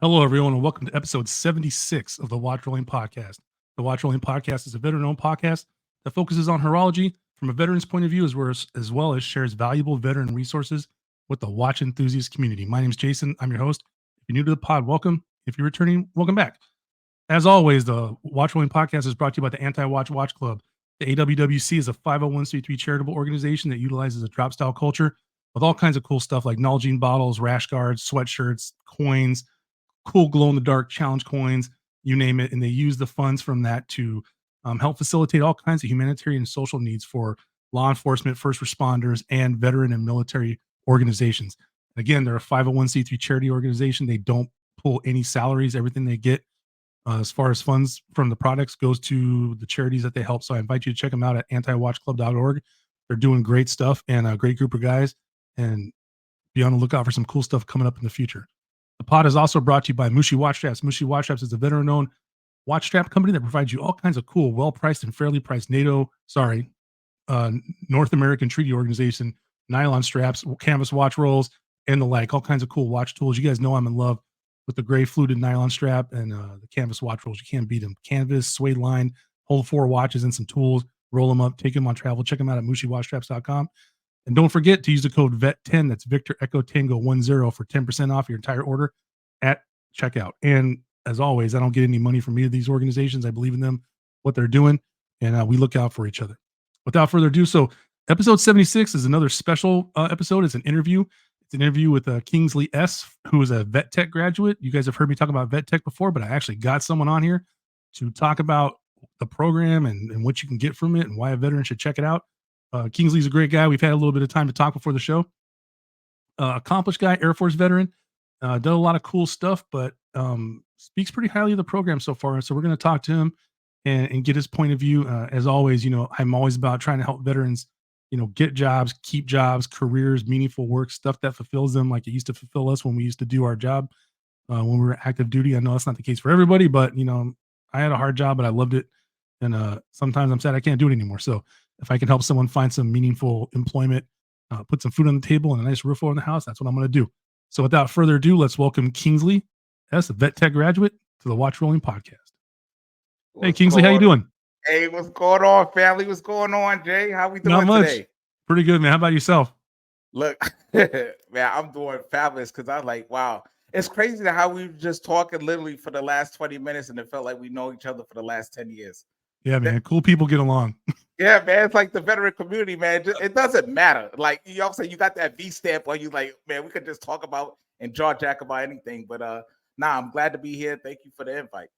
Hello, everyone, and welcome to episode 76 of the Watch Rolling Podcast. The Watch Rolling Podcast is a veteran-owned podcast that focuses on horology from a veteran's point of view, as well as shares valuable veteran resources with the watch enthusiast community. My name is Jason. I'm your host. If you're new to the pod, welcome. If you're returning, welcome back. As always, the Watch Rolling Podcast is brought to you by the Anti-Watch Watch Club. The AWWC is a 501c3 charitable organization that utilizes a drop-style culture with all kinds of cool stuff like Nalgene bottles, rash guards, sweatshirts, coins, cool glow-in-the-dark challenge coins, you name it. And they use the funds from that to help facilitate all kinds of humanitarian and social needs for law enforcement, first responders, and veteran and military organizations. Again, they're a 501c3 charity organization. They don't pull any salaries. Everything they get as far as funds from the products goes to the charities that they help. So I invite you to check them out at antiwatchclub.org. They're doing great stuff and a great group of guys. And be on the lookout for some cool stuff coming up in the future. The pod is also brought to you by Mushi Watch Straps. Mushi Watch Straps is a veteran-owned watch strap company that provides you all kinds of cool, well-priced and fairly priced North American Treaty Organization nylon straps, canvas watch rolls, and the like. All kinds of cool watch tools. You guys know I'm in love with the gray fluted nylon strap and the canvas watch rolls. You can't beat them. Canvas, suede lined, hold 4 watches and some tools. Roll them up, take them on travel. Check them out at mushiwatchstraps.com. And don't forget to use the code VET10, that's Victor Echo Tango 10 for 10% off your entire order at checkout. And as always, I don't get any money from either of these organizations. I believe in them, what they're doing, and we look out for each other. Without further ado, so episode 76 is another special episode. It's an interview. It's an interview with Kingsley S., who is a vet tech graduate. You guys have heard me talk about vet tech before, but I actually got someone on here to talk about the program and what you can get from it and why a veteran should check it out. Kingsley's a great guy. We've had a little bit of time to talk before the show. Accomplished guy, Air Force veteran, done a lot of cool stuff, but speaks pretty highly of the program so far. So we're going to talk to him and get his point of view. As always, I'm always about trying to help veterans, get jobs, keep jobs, careers, meaningful work, stuff that fulfills them like it used to fulfill us when we used to do our job when we were active duty. I know that's not the case for everybody, but, I had a hard job, but I loved it. And sometimes I'm sad I can't do it anymore. So if I can help someone find some meaningful employment, put some food on the table and a nice roof over the house, that's what I'm going to do. So without further ado, let's welcome Kingsley S., a vet tech graduate, to the Watch Rolling Podcast. Hey, Kingsley, how you doing? Hey, what's going on, family? What's going on, Jay? How we doing Not much. today? Pretty good, man. How about yourself? Look, man, I'm doing fabulous because I'm like, wow. It's crazy how we were just talking literally for the last 20 minutes and it felt like we know each other for the last 10 years. Yeah, man. Cool people get along. Yeah, man. It's like the veteran community, man. It doesn't matter. Like you also you got that V stamp where you like, man, we could just talk about and jaw jack about anything. But I'm glad to be here. Thank you for the invite.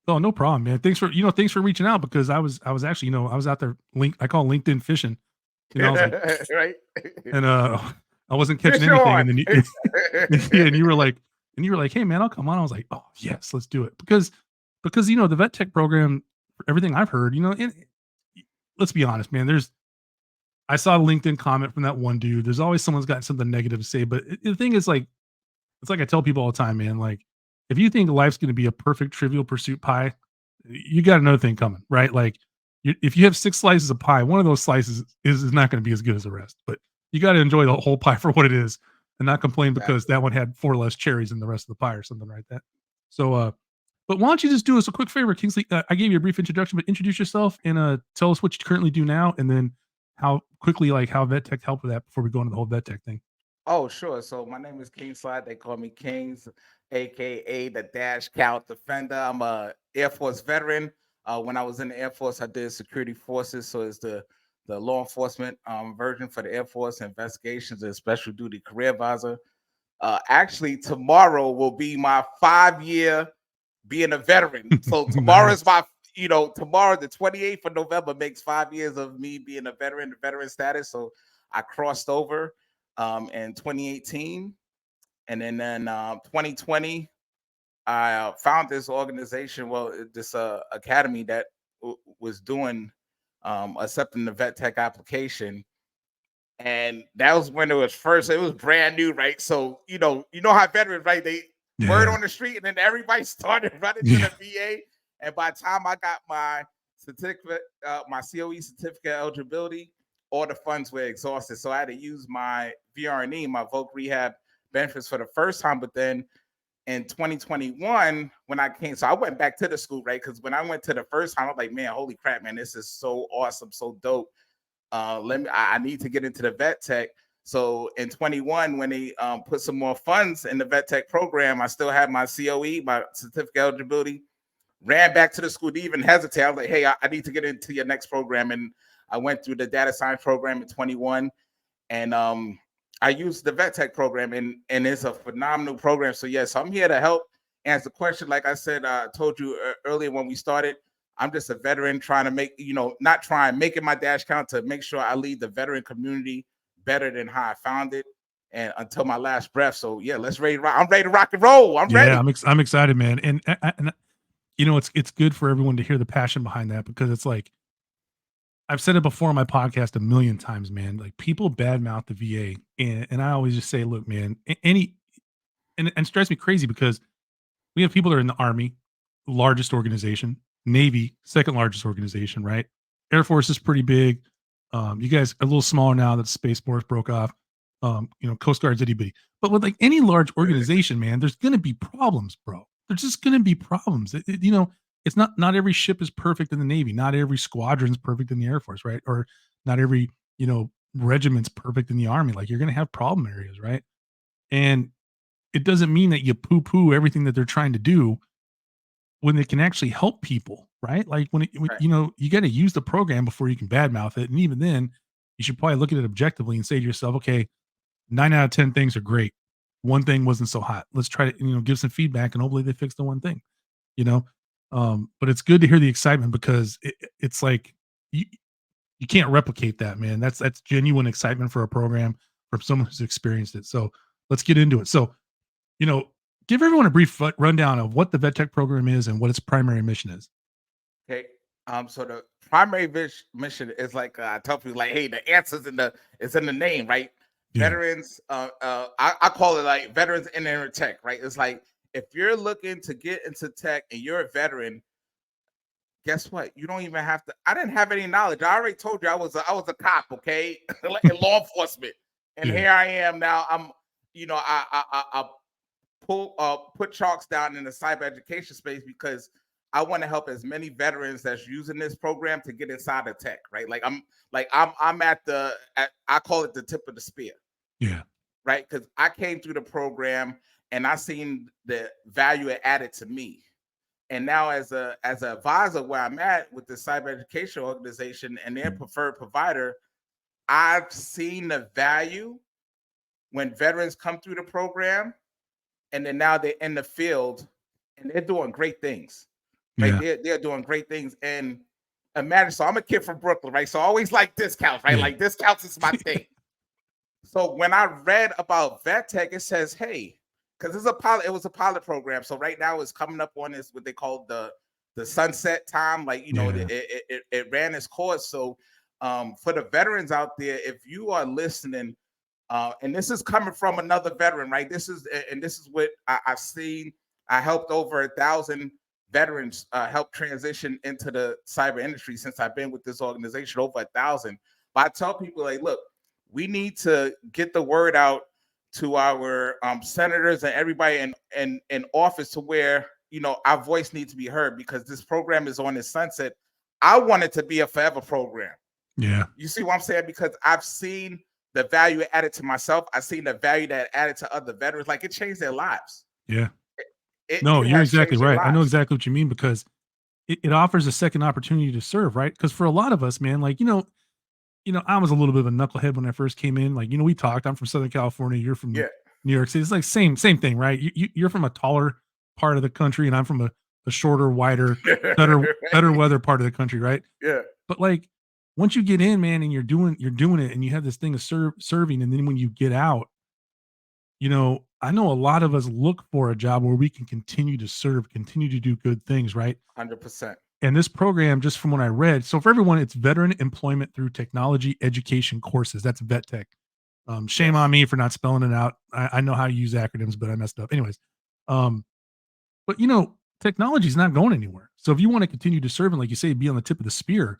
Oh, no problem, man. Thanks for reaching out because I was actually, I was out there I call LinkedIn fishing. I was like, right. And I wasn't catching anything. And then and you were like, hey man, I'll come on. I was like, oh yes, let's do it. Because the vet tech program, everything I've heard, let's be honest, man, I saw a LinkedIn comment from that one dude. There's always someone's got something negative to say. But the thing is, like, it's like I tell people all the time, man, like, if you think life's going to be a perfect Trivial Pursuit pie, you got another thing coming, right? Like, if you have 6 slices of pie, one of those slices is not going to be as good as the rest. But you got to enjoy the whole pie for what it is and not complain because that one had 4 less cherries than the rest of the pie or something like that. So, but why don't you just do us a quick favor, Kingsley? I gave you a brief introduction, but introduce yourself and tell us what you currently do now, and then how vet tech helped with that before we go into the whole vet tech thing. Oh, sure. So my name is Kingsley. They call me Kings, aka the Dash Count Defender. I'm a Air Force veteran. When I was in the Air Force, I did security forces. So it's the law enforcement version for the Air Force, investigations and special duty career advisor. Actually, tomorrow will be my 5-year being a veteran. So tomorrow is my, tomorrow, the 28th of November, makes 5 years of me being a veteran, the veteran status. So I crossed over in 2018. And then 2020, I found this organization, this academy that was doing accepting the vet tech application. And that was when it was brand new, right? So, you know how veterans, right? They word on the street and then everybody started running to the VA. And by the time I got my certificate, my COE certificate eligibility, all the funds were exhausted. So I had to use my VRNE, my Voc Rehab benefits for the first time. But then in 2021 when I came. So I went back to the school, right? Because when I went to the first time, I was like, man, holy crap, man, this is so awesome, so dope. I need to get into the vet tech. So in 21, when they put some more funds in the vet tech program, I still had my COE, my certificate of eligibility. Ran back to the school to even hesitate. I was like, hey, I need to get into your next program. And I went through the data science program in 21. And I used the vet tech program, and it's a phenomenal program. So yes, I'm here to help answer the question. Like I said, I told you earlier when we started, I'm just a veteran trying to make, not trying, making my dash count to make sure I lead the veteran community better than how I found it, and until my last breath. So yeah, let's ready. I'm ready to rock and roll. I'm ready. I'm excited, man. And it's good for everyone to hear the passion behind that, because it's like, I've said it before on my podcast a million times, man. Like, people badmouth the VA, and I always just say, look, man, and it drives me crazy, because we have people that are in the Army, largest organization, Navy, second largest organization, right? Air Force is pretty big. You guys are a little smaller now that Space Force broke off. Coast Guard's itty bitty. But with like any large organization, man, there's going to be problems, bro. There's just going to be problems. It's not every ship is perfect in the Navy. Not every squadron's perfect in the Air Force, right? Or not every, regiment's perfect in the Army. Like, you're going to have problem areas, right? And it doesn't mean that you poo-poo everything that they're trying to do when they can actually help people, right? Like, Right. you got to use the program before you can badmouth it. And even then, you should probably look at it objectively and say to yourself, okay, 9 out of 10 things are great. One thing wasn't so hot. Let's try to, give some feedback, and hopefully they fix the one thing, you know? But it's good to hear the excitement, because it's like, you can't replicate that, man. That's genuine excitement for a program from someone who's experienced it. So let's get into it. So, give everyone a brief rundown of what the vet tech program is and what its primary mission is. Okay. So the primary mission is like, I tell people, like, hey, the answer's it's in the name, right? Yeah. Veterans. I call it like veterans in tech, right? It's like, if you're looking to get into tech and you're a veteran, guess what? You don't even have to. I didn't have any knowledge. I already told you I was a cop, okay, in law enforcement, and Yeah. here I am now. I'm, I put chalks down in the cyber education space because I want to help as many veterans that's using this program to get inside of tech, right? I'm at I call it the tip of the spear. Yeah. Right? Because I came through the program and I seen the value it added to me. And now as an advisor where I'm at with the cyber education organization and their preferred provider, I've seen the value when veterans come through the program, and then now they're in the field and they're doing great things. Right? Yeah. They're doing great things. And imagine, so I'm a kid from Brooklyn, right? So I always like discounts, right? Yeah. Like, discounts is my thing. So when I read about vet tech, it says, hey, because it was a pilot program. So right now it's coming up on this, what they call the sunset time. Like, it ran its course. So for the veterans out there, if you are listening, and this is coming from another veteran, right? This is what I've seen. I helped over 1,000 veterans help transition into the cyber industry since I've been with this organization, over 1,000. But I tell people, like, look, we need to get the word out to our senators and everybody in office, to where, our voice needs to be heard, because this program is on its sunset. I want it to be a forever program. Yeah. You see what I'm saying? Because I've seen the value it added to myself. I've seen the value that it added to other veterans. Like, it changed their lives. Yeah. It You're has exactly changed their right. I know lives. exactly what you mean, because it offers a second opportunity to serve, right? Because for a lot of us, man, like, I was a little bit of a knucklehead when I first came in. Like, we talked. I'm from Southern California. You're from Yeah. New York City. It's like same thing, right? You're from a taller part of the country, and I'm from a shorter, wider, better weather part of the country, right? Yeah. But like, once you get in, man, and you're doing it, and you have this thing of serving, and then when you get out, I know a lot of us look for a job where we can continue to serve, continue to do good things, right? 100%. And this program, just from what I read, so for everyone, it's Veteran Employment Through Technology Education Courses. That's vet tech. Shame Yes. on me for not spelling it out. I know how to use acronyms, but I messed up. Anyways, but technology is not going anywhere. So if you want to continue to serve and, like you say, be on the tip of the spear,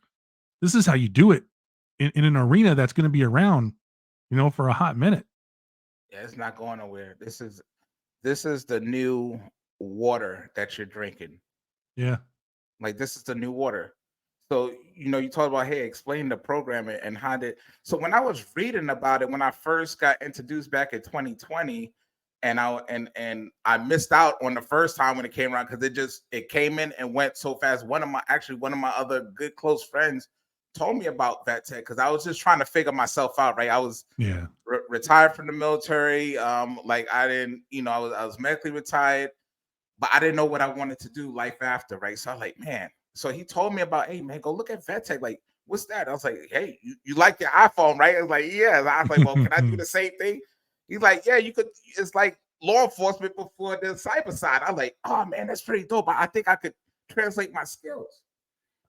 this is how you do it in an arena that's going to be around, for a hot minute. Yeah, it's not going nowhere. This this is the new water that you're drinking. Yeah. Like this is the new water. So, you talk about, hey, explain the program and how did. So when I was reading about it, when I first got introduced back in 2020, and I missed out on the first time when it came around because it came in and went so fast. One of my other good close friends told me about vet tech because I was just trying to figure myself out. Right, I was Yeah. retired from the military. Like I didn't, I was medically retired, but I didn't know what I wanted to do life after, right? So I was like, man. So he told me about, hey man, go look at VetTech. Like, what's that? I was like, hey, you like your iPhone, right? I was like, yeah. I was like, well, can I do the same thing? He's like, yeah, you could. It's like law enforcement before the cyber side. I'm like, oh man, that's pretty dope. I think I could translate my skills.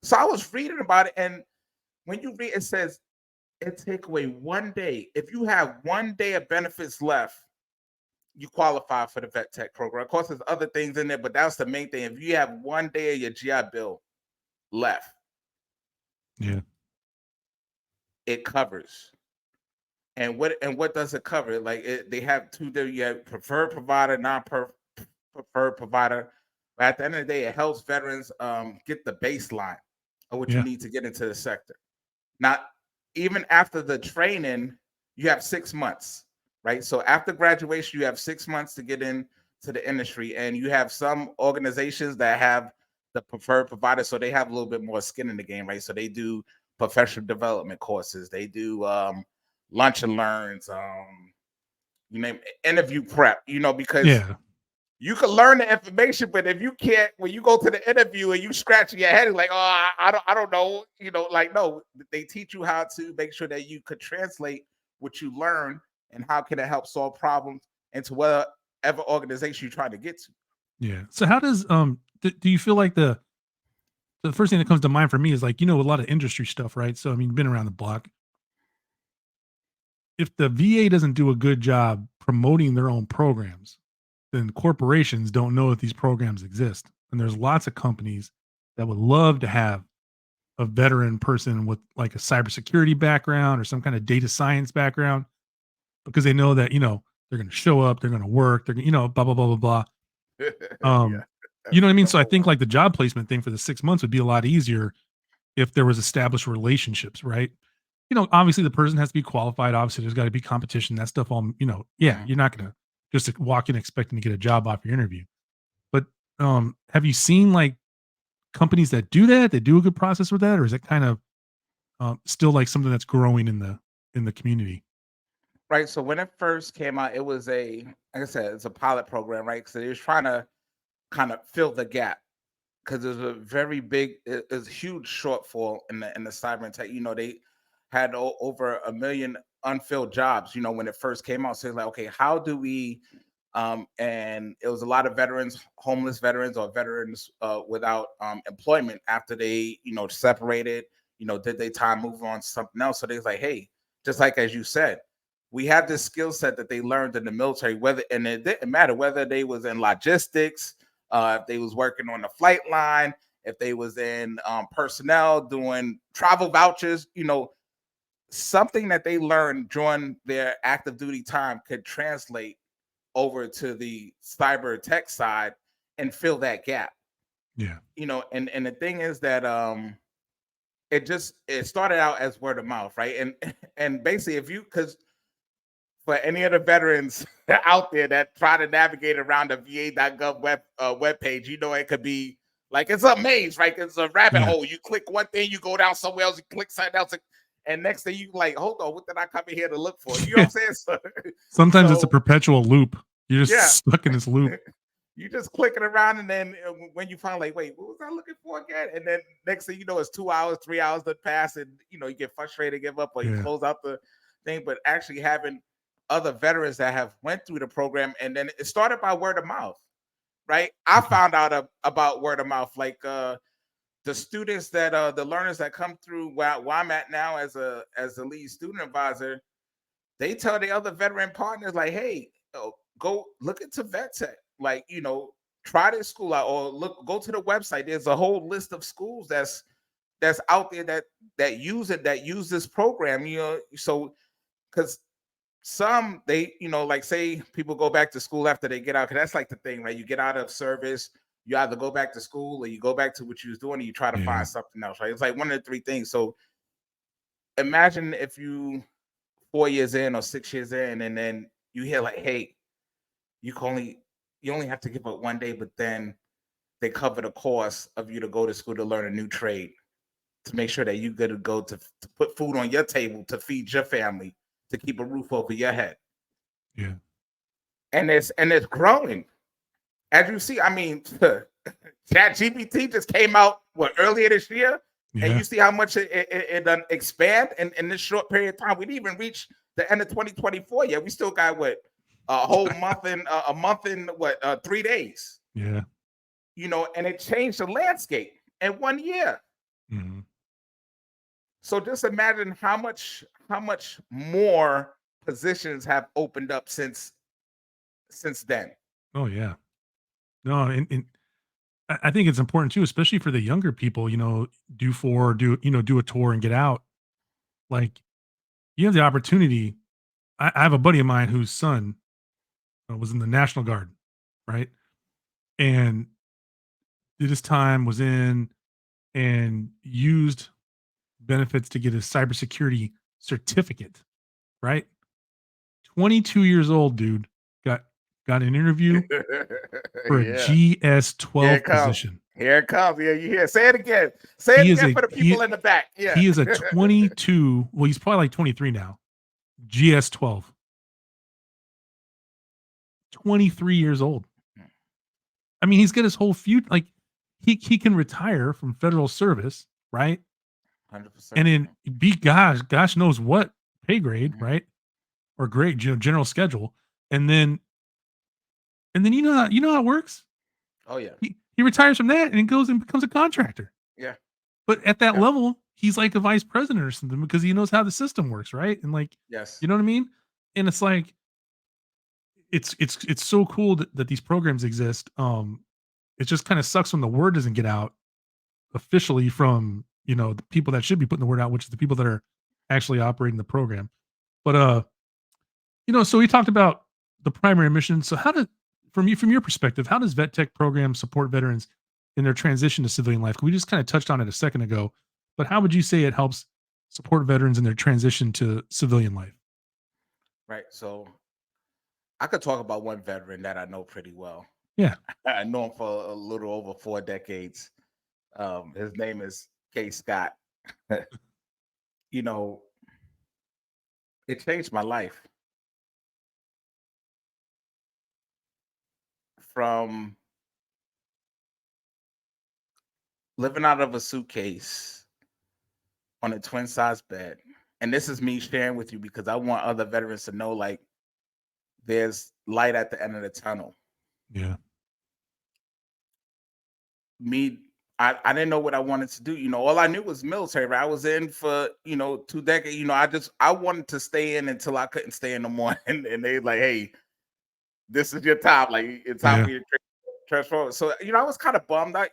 So I was reading about it, and when you read, it says it take away 1 day. If you have 1 day of benefits left, you qualify for the vet tech program. Of course, there's other things in there, but that's the main thing. If you have 1 day of your GI Bill left, Yeah. it covers. And what does it cover? Like they have two there. You have preferred provider, non-preferred provider. But at the end of the day, it helps veterans get the baseline of what you Yeah. need to get into the sector. Now, even after the training, you have 6 months, right? So after graduation, you have 6 months to get into the industry, and you have some organizations that have the preferred provider, so they have a little bit more skin in the game, right? So they do professional development courses, they do lunch and learns, you name it, interview prep, because Yeah. you can learn the information, but if you can't, when you go to the interview and you scratching your head, like, oh, I don't know, like, no, they teach you how to make sure that you could translate what you learn and how can it help solve problems into whatever organization you're trying to get to. Yeah. So how does do you feel like the first thing that comes to mind for me is like, a lot of industry stuff, right? So I mean, you've been around the block. If the VA doesn't do a good job promoting their own programs, then corporations don't know that these programs exist. And there's lots of companies that would love to have a veteran person with like a cybersecurity background or some kind of data science background because they know that, they're going to show up, they're going to work, they're going to, blah, blah, blah, blah, blah. Yeah, You that's know what I mean? the So I whole think one. like the job placement thing for the 6 months would be a lot easier if there was established relationships, right? Obviously the person has to be qualified. Obviously, there's got to be competition. That stuff all, yeah, Mhm. you're not gonna just walk in expecting to get a job off your interview. But have you seen like companies that do that? They do a good process with that, or is it kind of still like something that's growing in the community? Right. So when it first came out, it was like I said, it's a pilot program, right? So they was trying to kind of fill the gap because there's a very big, there's a huge shortfall in the cyber and tech. They had over 1 million unfilled jobs. When it first came out, so it's like, okay, how do we? And it was a lot of veterans, homeless veterans, or veterans without employment after they, separated. Did they time move on to something else? So they was like, hey, just like as you said, we have this skill set that they learned in the military. And it didn't matter whether they was in logistics, if they was working on the flight line, if they was in personnel doing travel vouchers, something that they learned during their active duty time could translate over to the cyber tech side and fill that gap. Yeah. And the thing is that it started out as word of mouth, right? And basically, if you, because for any of the veterans out there that try to navigate around the va.gov web page, it could be like it's a maze, right? It's a rabbit Yeah. hole. You click one thing, you go down somewhere else, you click something else, and next thing you like, hold on, what did I come in here to look for? You know what I'm saying? So, Sometimes it's a so perpetual loop. You're just yeah, stuck in this loop. you just clicking around, and then when you find like, wait, what was I looking for again? And then next thing you know, it's 2 hours, 3 hours that pass, and you get frustrated, give up, or you Yeah. close out the thing. But actually having other veterans that have went through the program, and then it started by word of mouth, right? I Okay. found out about word of mouth, like the students that the learners that come through where I'm at now as a lead student advisor, they tell the other veteran partners like, hey, go look into VetTech. Like, try this school out or go to the website. There's a whole list of schools that's out there that use it, that use this program, so because some they, like say people go back to school after they get out, because that's like the thing, right? You get out of service, you either go back to school or you go back to what you was doing and you try to Yeah. find something else, right? It's like one of the three things. So imagine if you 4 years in or 6 years in, and then you hear like, hey, you can only you only have to give up one day, but then they cover the cost of you to go to school to learn a new trade to make sure that you good to go to put food on your table, to feed your family, to keep a roof over your head. Yeah. And it's growing. As you see, I mean, Chat GPT just came out earlier this year, and Yeah. you see how much it done expand in this short period of time. We didn't even reach the end of 2024 yet. We still got what a whole month and a month and what 3 days. Yeah. And it changed the landscape in 1 year. Mhm. So just imagine how much more positions have opened up since then. Oh yeah. No, and I think it's important too, especially for the younger people, do a tour and get out. Like you have the opportunity. I have a buddy of mine whose son was in the National Guard, right? And did his time, was in and used benefits to get his cybersecurity certificate, right? 22 years old, dude. Got got an interview for a Yeah. Here it GS-12 comes. position. Here it comes. Yeah, you hear. Say it again. Say it He is again a for the people in the back. Yeah. he is a 22, well, he's probably like 23 now. GS-12. 23 years old. I mean, he's got his whole future. Like he can retire from federal service, right? 100%. And then be gosh knows what pay grade, Mhm. right? Or grade, general schedule. And then you know how it works? Oh yeah. He retires from that and goes and becomes a contractor. Yeah. But at that Yeah. level, he's like a vice president or something because he knows how the system works, right? And like, Yes. you know what I mean? And it's like it's so cool that these programs exist. It just kind of sucks when the word doesn't get out officially from the people that should be putting the word out, which is the people that are actually operating the program. But so we talked about the primary mission. So how did from your perspective, how does vet tech program support veterans in their transition to civilian life? We just kind of touched on it a second ago, but how would you say it helps support veterans in their transition to civilian life? Right. So I could talk about one veteran that I know pretty well. Yeah. I know him for a little over 4 decades. His name is K. Scott. you know, it changed my life from living out of a suitcase on a twin size bed. And this is me sharing with you because I want other veterans to know like there's light at the end of the tunnel. Yeah. Me, I didn't know what I wanted to do. All I knew was military. Right? I was in for 2 decades. I wanted to stay in until I couldn't stay in no more. And they like, hey, this is your time. Like it's time Yeah. for you to transform. So I was kind of bummed. I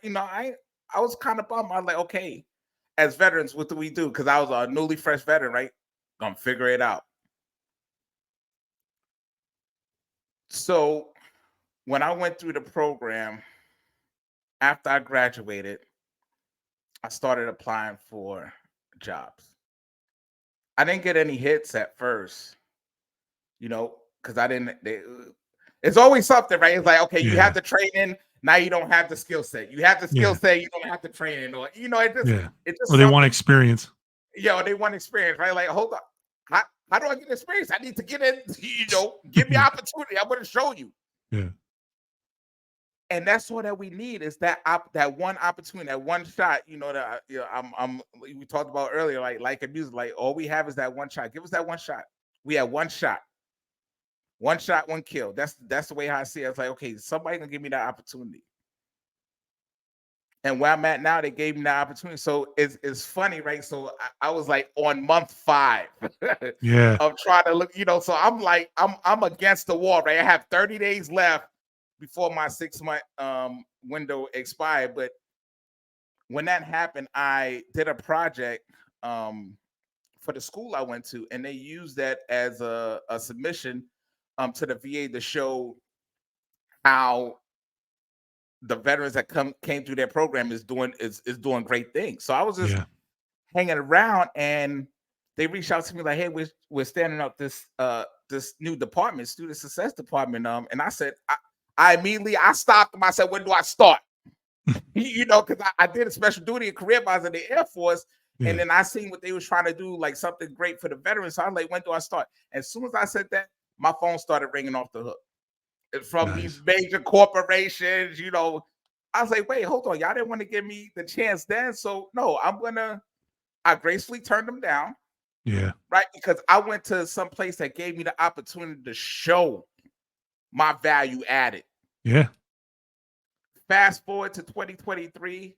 was kind of bummed. I was like, okay, as veterans, what do we do? Because I was a newly fresh veteran, right? Gonna figure it out. So when I went through the program after I graduated, I started applying for jobs. I didn't get any hits at first, because I didn't. It's always something, right? It's like, okay, you have Yeah. the training, now you don't have the skill set. You have the skill Yeah. set, you don't have the training, or Yeah. it's Or just they want something. experience. They want experience, right? Like, hold on, how do I get experience? I need to get in. Give me opportunity. I'm going to show you. Yeah. And that's all that we need is that one opportunity, that one shot. That we talked about earlier, like in music, like all we have is that one shot. Give us that one shot. We have one shot, one kill. That's the way how I see it. It's like, okay, somebody gonna give me that opportunity. And where I'm at now, they gave me that opportunity. So it's funny, right? So I was like on month 5 Yeah. of trying to look, So I'm like, I'm against the wall, right? I have 30 days left before my 6-month window expired. But when that happened, I did a project for the school I went to, and they used that as a submission to the VA to show how the veterans that came through their program is doing great things. So I was just Yeah. hanging around, and they reached out to me like, "Hey, we're standing up this new department, student success department." And I said, I immediately I stopped them. I said, "When do I start?" Because I did a special duty in Korea. I was in the Air Force, and Yeah. then I seen what they was trying to do, like something great for the veterans. So I was like, "When do I start?" As soon as I said that, my phone started ringing off the hook from these Nice. major corporations. I was like, "Wait, hold on, y'all didn't want to give me the chance then." So no, I gracefully turned them down, Yeah. right? Because I went to some place that gave me the opportunity to show my value added. Yeah. Fast forward to 2023,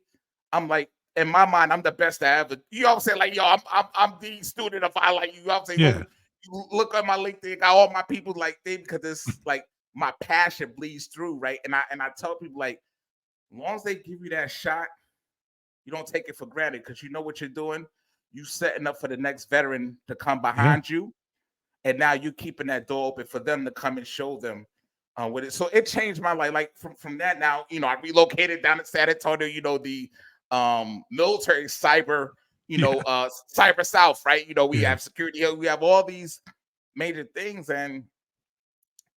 I'm like, in my mind, I'm the best I ever. You know what I'm saying? Like, yo, I'm the student of I like you. Know what I'm saying? Yeah. You look at my LinkedIn, got all my people like they because it's like my passion bleeds through, right? And I tell people like, as long as they give you that shot, you don't take it for granted because you know what you're doing. You setting up for the next veteran to come Yeah. behind you, and now you keeping that door open for them to come and show them with it. So it changed my life. Like from that now, I relocated down to San Antonio. The military cyber, Yeah. cyber south, right? We Yeah. have security, we have all these major things, and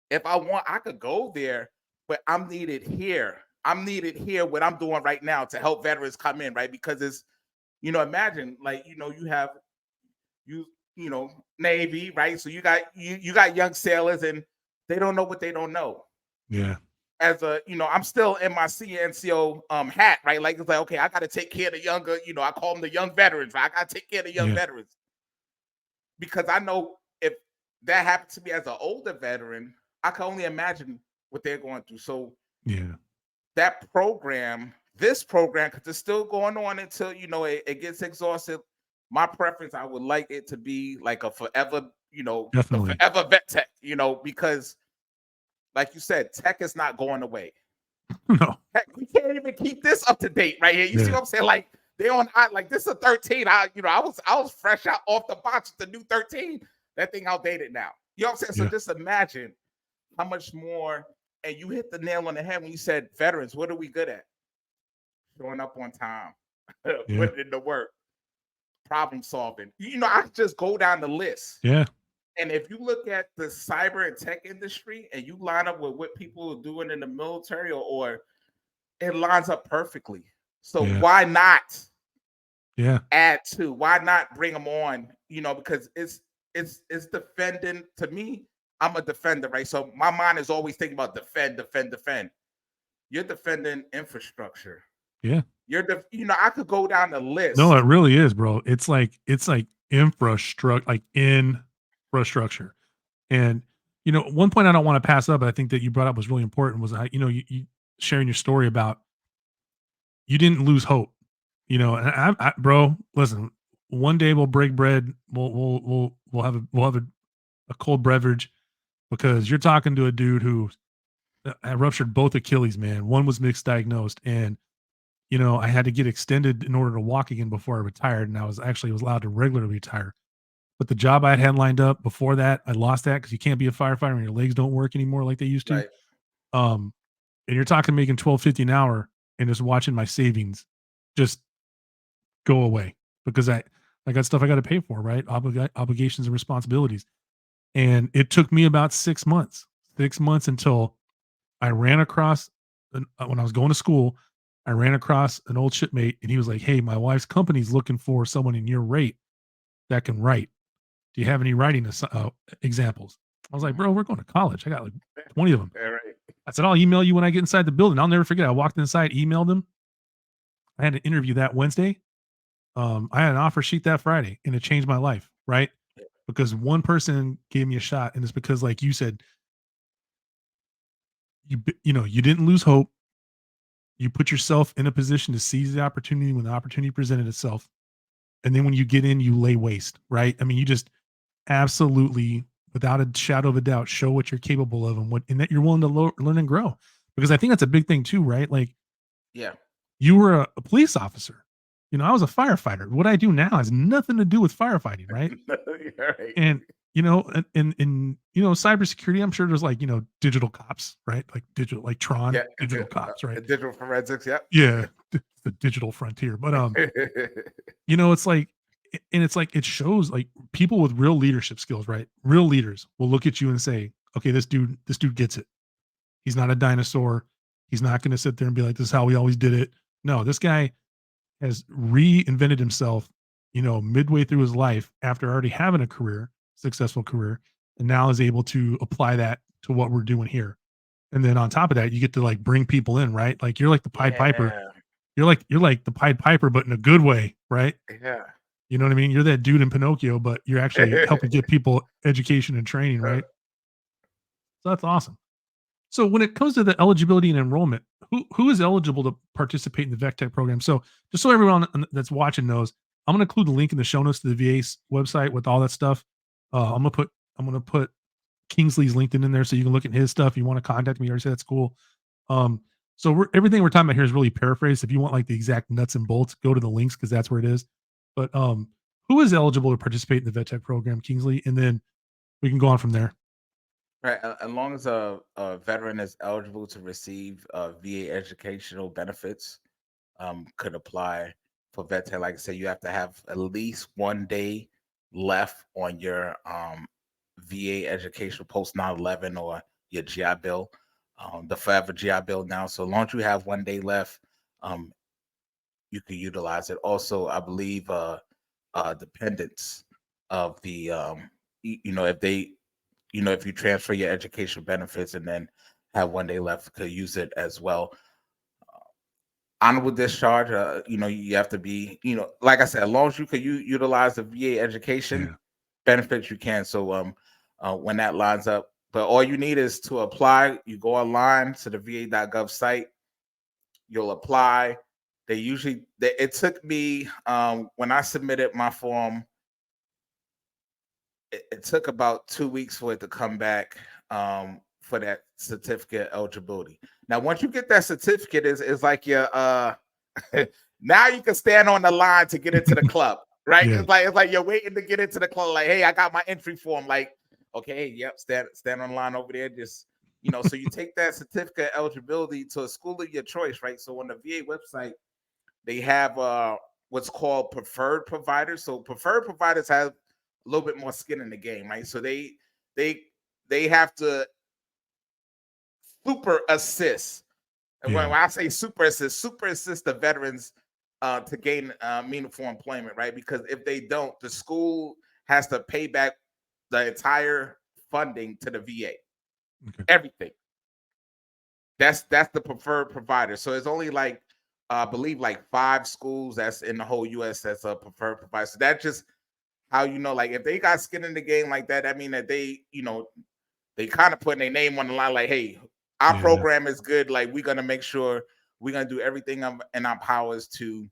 if I want, I could go there, but I'm needed here. I'm needed here. What I'm doing right now to help veterans come in, right? Because it's, imagine like you have you you know Navy, right? So you got young sailors, and they don't know what they don't know. Yeah. As I'm still in my CNCO hat, right? Like it's like, okay, I got to take care of the younger, I call them the young veterans, right? I got to take care of the young Yeah. veterans because I know if that happened to me as an older veteran, I can only imagine what they're going through. So Yeah. that program, this program, because it's still going on until it gets exhausted. My preference, I would like it to be like a forever, the Definitely. forever vet tech, because like you said, tech is not going away. No. Heck, we can't even keep this up to date right here. You see Yeah. what I'm saying? Like like this is a 13. I was fresh out off the box with the new 13. That thing outdated now. You know what I'm saying? So Yeah. just imagine how much more. And you hit the nail on the head when you said veterans. What are we good at? Showing up on time, Yeah. putting in the work, problem solving. I could just go down the list. Yeah. And if you look at the cyber and tech industry and you line up with what people are doing in the military, or it lines up perfectly. So Yeah. why not Yeah. add to? Why not bring them on? Because it's defending. To me, I'm a defender, right? So my mind is always thinking about defend, defend, defend. You're defending infrastructure. Yeah. I could go down the No, it list. really is, bro. It's like infrastructure. And one point I don't want to pass up, I think that you brought up was really important was you sharing your story about you didn't lose hope. And bro, listen, one day we'll break bread. We'll have a cold beverage because you're talking to a dude who had ruptured both Achilles, man. One was mixed diagnosed, and I had to get extended in order to walk again before I retired, and I was allowed to regularly retire. But the job I had lined up before that, I lost that because you can't be a firefighter when your legs don't work anymore like they used to. Right. Um, and you're talking making 12.50 an hour and just watching my savings just go away because I got stuff I got to pay for, right? Obligations and responsibilities. And it took me about 6 months until I ran across when I was going to school, I ran across an old shipmate and he was like, "Hey, my wife's company's looking for someone in your rate that can write. Do you have any writing examples?" I was like, "Bro, we're going to college. I got like 20 of them." All right. I said, "I'll email you when I get inside the building." I'll never forget. I walked inside, emailed them. I had an interview that Wednesday. I had an offer sheet that Friday, and it changed my life, right? Because one person gave me a shot, and it's because, like you said, you didn't lose hope. You put yourself in a position to seize the opportunity when the opportunity presented itself, and then when you get in, you lay waste, right? I mean, you just absolutely, without a shadow of a doubt, show what you're capable of and that you're willing to learn and grow. Because I think that's a big thing too, right? Like Yeah. you were a police officer. I was a firefighter. What I do now has nothing to do with firefighting, right? Yeah, right. And cybersecurity, I'm sure there's like, digital cops, right? Like digital, like Tron, Yeah, digital cops, right? digital forensics. Yep. Yeah, the digital frontier. But it's like, and it's like it shows like people with real leadership skills, right? Real leaders will look at you and say, okay, this dude gets it. He's not a dinosaur. He's not going to sit there and be like, this is how we always did it. No, this guy has reinvented himself, midway through his life after already having a career, successful career, and now is able to apply that to what we're doing here. And then on top of that, you get to like bring people in, right? Like you're like the Pied Piper. Yeah, You're like the Pied Piper, but in a good way, right? yeah. You know what I mean? You're that dude in Pinocchio, but you're actually helping get people education and training, right? So that's awesome. So when it comes to the eligibility and enrollment, who is eligible to participate in the VECTEC program? So just so everyone that's watching knows, I'm going to include the link in the show notes to the VA's website with all that stuff. I'm gonna put Kingsley's LinkedIn in there so you can look at his stuff. You want to contact me? I already said that's cool. Um, so everything we're talking about here is really paraphrased. If you want like the exact nuts and bolts, go to the links because that's where it is. But who is eligible to participate in the VETech program, Kingsley? And then we can go on from there. Right. As long as a veteran is eligible to receive VA educational benefits, could apply for VETech. Like I said, you have to have at least 1 day left on your VA educational post 9/11 or your GI Bill, the forever GI Bill now. So as long as you have 1 day left, um, you can utilize it. Also, I believe dependents of the if they if you transfer your education benefits and then have 1 day left, could use it as well. Honorable discharge, you have to be, like I said, as long as you could utilize the VA education Yeah. benefits, you can. So when that lines up, but all you need is to apply. You go online to the va.gov site, you'll apply. It took me when I submitted my form, it took about 2 weeks for it to come back for that certificate eligibility. Now, once you get that certificate, is like your now you can stand on the line to get into the club, right? Yeah. It's like you're waiting to get into the club. Like, hey, I got my entry form. Like, okay, yep, stand on the line over there. Just so you take that certificate eligibility to a school of your choice, right? So on the VA website, they have what's called preferred providers. So preferred providers have a little bit more skin in the game, right? So they they have to super assist. And when Yeah. I say super assist the veterans to gain meaningful employment, right? Because if they don't, the school has to pay back the entire funding to the VA, Okay. everything. That's the preferred provider. So it's only like I believe like 5 schools that's in the whole US that's a preferred provider. So that's just how like if they got skin in the game like that, I mean that they kind of putting their name on the line, like, hey, our Yeah. program is good. Like, we're gonna make sure we're gonna do everything in our powers to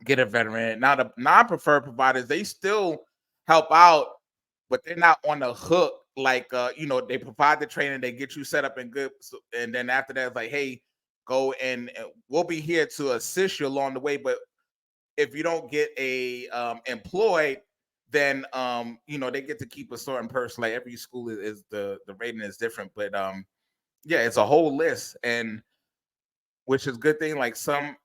get a veteran. Now, the non-preferred providers, they still help out, but they're not on the hook. Like, they provide the training, they get you set up and good, and then after that, it's like, hey, go and we'll be here to assist you along the way. But if you don't get a employed, then they get to keep a certain person. Like every school is the rating is different, but yeah, it's a whole list, and which is a good thing. Like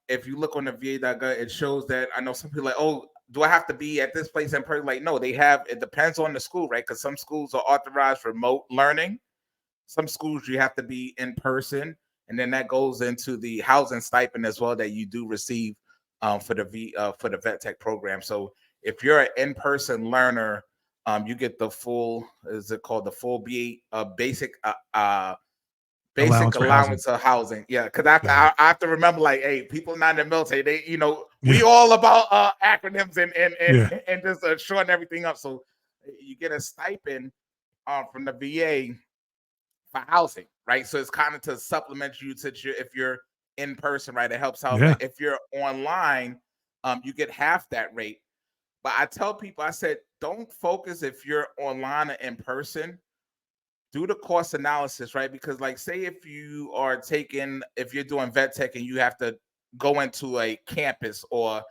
if you look on the va.gov, it shows that. I know some people like, oh, do I have to be at this place in person? Like, no, they have. It depends on the school, right? Because some schools are authorized remote learning. Some schools you have to be in person, and then that goes into the housing stipend as well that you do receive for the vet tech program. So if you're an in-person learner, you get the full, is it called the full basic Allowance for housing. allowance of housing. Yeah, because I, have to- Got it. I I have to remember, like, hey, people not in the military, they we Yeah. all about acronyms and Yeah. and just shorting everything up. So you get a stipend from the VA for housing, right? So it's kind of to supplement you if you're in person, right? It helps out. Yeah. But if you're online, you get half that rate. But I tell people, I said, don't focus if you're online or in person. Do the cost analysis, right? Because, like, say if you're doing vet tech and you have to go into a campus or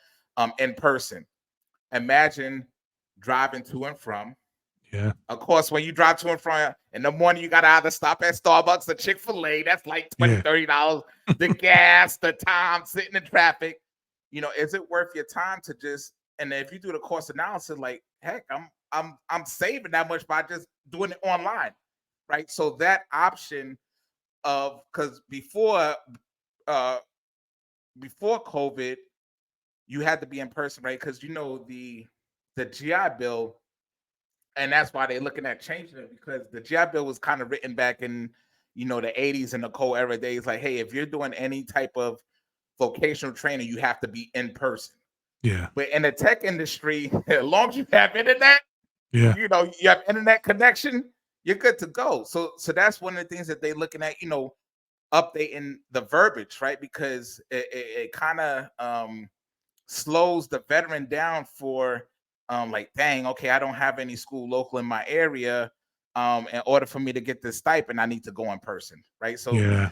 in person. Imagine driving to and from. Yeah. Of course, when you drive to and from in the morning, you got to either stop at Starbucks or Chick-fil-A. That's like $20, Yeah. $30. The gas, the time, sitting in traffic. Is it worth your time to just, and if you do the cost analysis, like, heck, I'm saving that much by just doing it online, right? So that option of, because before COVID, you had to be in person, right? Because the GI Bill, and that's why they're looking at changing it, because the GI Bill was kind of written back in the 80s and the cold era days. Like, hey, if you're doing any type of vocational training, you have to be in person. Yeah. But in the tech industry, as long as you have internet, Yeah. you have internet connection, you're good to go. So that's one of the things that they're looking at, updating the verbiage, right? Because it kind of slows the veteran down for like, dang, okay, I don't have any school local in my area. In order for me to get this stipend, I need to go in person, right? So Yeah.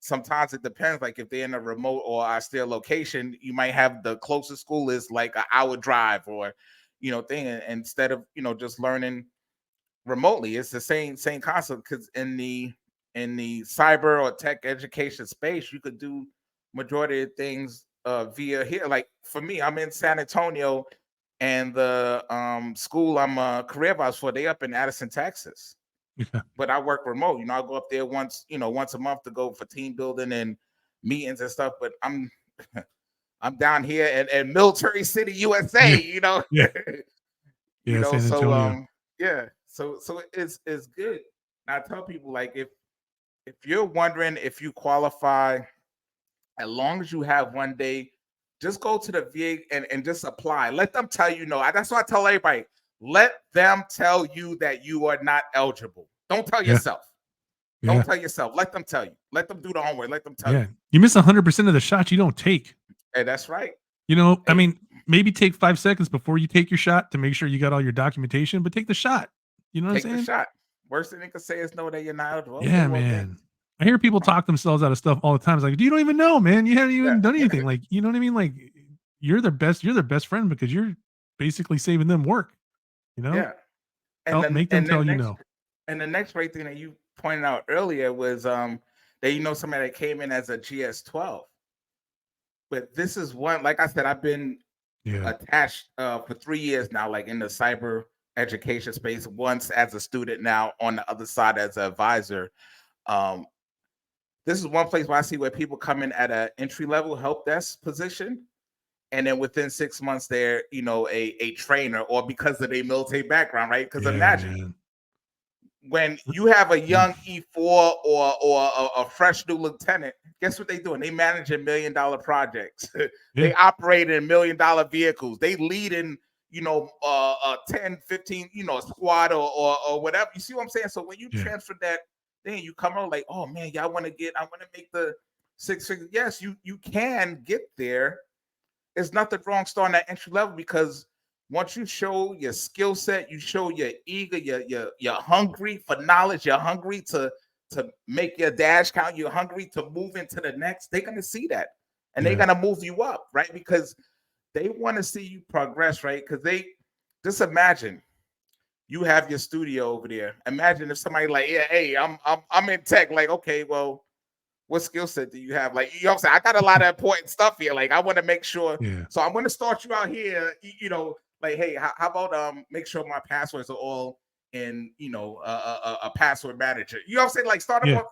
sometimes it depends. Like, if they're in a remote or austere location, you might have the closest school is like an hour drive, or thing. And instead of just learning remotely, it's the same concept. Because in the cyber or tech education space, you could do majority of things via here. Like, for me, I'm in San Antonio, and the school I'm a career advisor for, they up in Addison, Texas. Yeah. But I work remote. I go up there once a month to go for team building and meetings and stuff. But I'm I'm down here in Military City, USA. Yeah. Yeah. San So Antonio. yeah. So it's good. And I tell people, like, if you're wondering if you qualify, as long as you have one day, just go to the VA and just apply. Let them tell you no. That's why I tell everybody, let them tell you that you are not eligible. Don't tell Yeah. yourself. Yeah. Don't tell yourself. Let them tell you. Let them do the homework. Let them tell Yeah. you. You miss 100% of the shots you don't take. Hey, that's right. I Hey, mean, maybe take 5 seconds before you take your shot to make sure you got all your documentation, but take the shot. You know what I'm take the saying? shot. Worst thing they can say is no, that you're not eligible. Okay, Yeah, well, man. I hear people talk themselves out of stuff all the time. It's like, you don't even know, man. You haven't even done anything. Like, you know what I mean? Like, you're their best friend because you're basically saving them work. yeah. Make them tell you no. And the next great thing that you pointed out earlier was that somebody that came in as a GS-12. But this is one, like I said, I've been Yeah. attached for 3 years now, like in the cyber education space, once as a student, now on the other side as an advisor. This is one place where I see where people come in at an entry level help desk position, and then within 6 months they're a trainer, or because of their military background, right? Because Yeah, imagine man. when you have a young E4 or a fresh new lieutenant, guess what they're doing? They manage $1 million projects. They Yeah. operate in $1 million vehicles. They lead in 10, 15, squad or whatever. You see what I'm saying? So when you Yeah. transfer that thing, you come out like, oh man, I want to make the 6 figures. Yes, you can get there. There's nothing wrong starting at entry level, because once you show your skill set, you show you're eager, you're hungry for knowledge, you're hungry to make your dash count, you're hungry to move into the next. They're gonna see that, and they're Yeah. gonna move you up, right? Because they want to see you progress, right? Because they just imagine you have your studio over there. Imagine if somebody like, yeah, hey, I'm in tech. Like, okay, well, what skill set do you have? Like, I'm saying, I got a lot of important stuff here. Like, I want to make sure. Yeah. So I'm going to start you out here. Like, hey, how about make sure my passwords are all in a password manager. You know what I'm saying? Like, start them Yeah. up,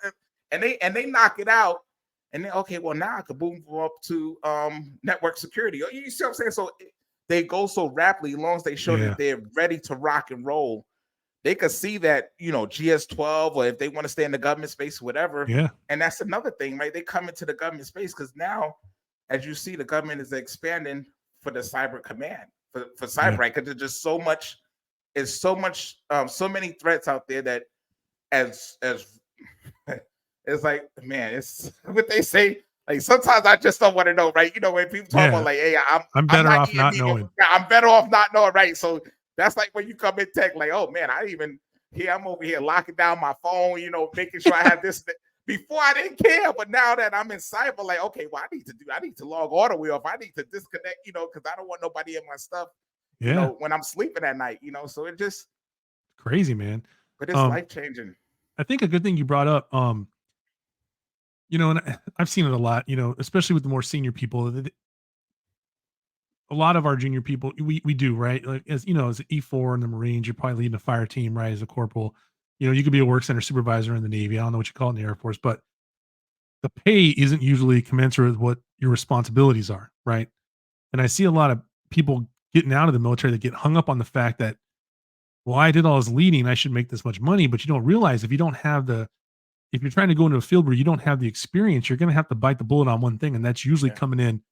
and they knock it out, and then okay, well, now I could boom them up to network security. You see what I'm saying? So they go so rapidly, as long as they show Yeah. that they're ready to rock and roll. They could see that, GS-12, or if they want to stay in the government space, whatever. Yeah. And that's another thing, right? They come into the government space because now, as you see, the government is expanding for the cyber command, for cyber, Yeah. right? Because there's just so many threats out there that as it's like, man, it's what they say. Like, sometimes I just don't want to know, right? When people talk about, like, hey, I'm better not off not knowing. I'm better off not knowing, right? So that's like when you come in tech, like, oh man, I'm over here locking down my phone, making sure I have this. before I didn't care, but now that I'm in cyber, like, okay, well, I need to log all the way off. I need to disconnect, because I don't want nobody in my stuff, Yeah, when I'm sleeping at night, so it just, crazy, man. but it's Um, life changing. I think a good thing you brought up, and I've seen it a lot, especially with the more senior people. A lot of our junior people, we do, right? Like, as as an E4 in the Marines, you're probably leading a fire team, right? As a corporal, you could be a work center supervisor in the Navy. I don't know what you call it in the Air Force, but the pay isn't usually commensurate with what your responsibilities are, right? And I see a lot of people getting out of the military that get hung up on the fact that, well, I did all this leading, I should make this much money, but you don't realize if you're trying to go into a field where you don't have the experience, you're going to have to bite the bullet on one thing, and that's usually Yeah. coming in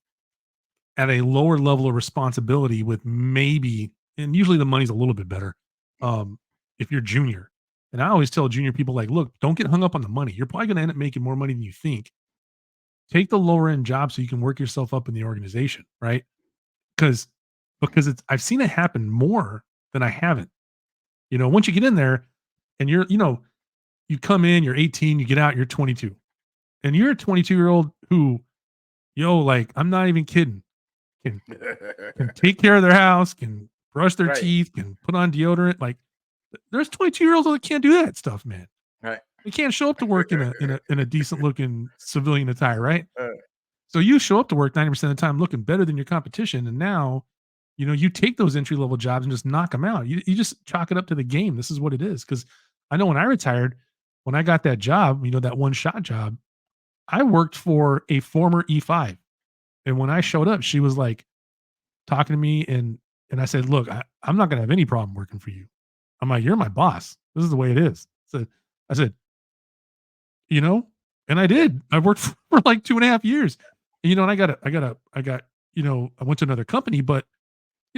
at a lower level of responsibility with maybe, and usually the money's a little bit better, if you're junior. And I always tell junior people, like, look, don't get hung up on the money. You're probably going to end up making more money than you think. Take the lower end job so you can work yourself up in the organization, right? Because I've seen it happen more than I haven't. Once you get in there and you come in, you're 18, you get out, you're 22. And you're a 22-year-old who, like, I'm not even kidding, can take care of their house, can brush their Right. teeth, can put on deodorant. Like, there's 22-year-olds that can't do that stuff, man. Right. They can't show up to work in a decent looking civilian attire, right? Uh, So you show up to work 90% of the time looking better than your competition, and now, you take those entry level jobs and just knock them out. You just chalk it up to the game. This is what it is. Because I know when I retired, when I got that job, that one shot job, I worked for a former E5, and when I showed up, she was like talking to me, and I said, "Look, I'm not gonna have any problem working for you." I'm like, "You're my boss. This is the way it is." So I said, and I Yeah. did. I worked for like 2.5 years. And I went to another company, but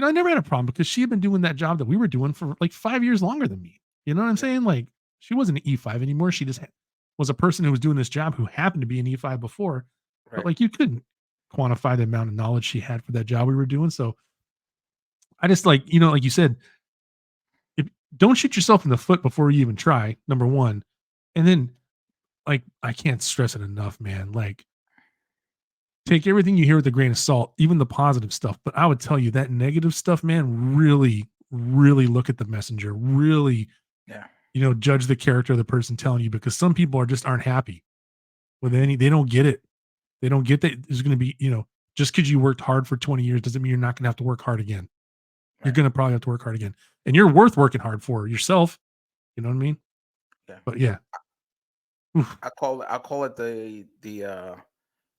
I never had a problem because she had been doing that job that we were doing for like 5 years longer than me. You know what I'm saying? Like, she wasn't an E5 anymore. She just was a person who was doing this job who happened to be an E5 before, but Right. like, you couldn't quantify the amount of knowledge she had for that job we were doing. So I just, like, like you said, if don't shoot yourself in the foot before you even try, number one. And then, like, I can't stress it enough, man. Like, take everything you hear with a grain of salt, even the positive stuff. But I would tell you that negative stuff, man, really, really look at the messenger. Really, Yeah. judge the character of the person telling you, because some people aren't happy with they don't get it. They don't get that there's going to be, just because you worked hard for 20 years doesn't mean you're not going to have to work hard again. You're Right. going to probably have to work hard again. And you're worth working hard for yourself. You know what I mean? Yeah. But yeah. Oof. I call it the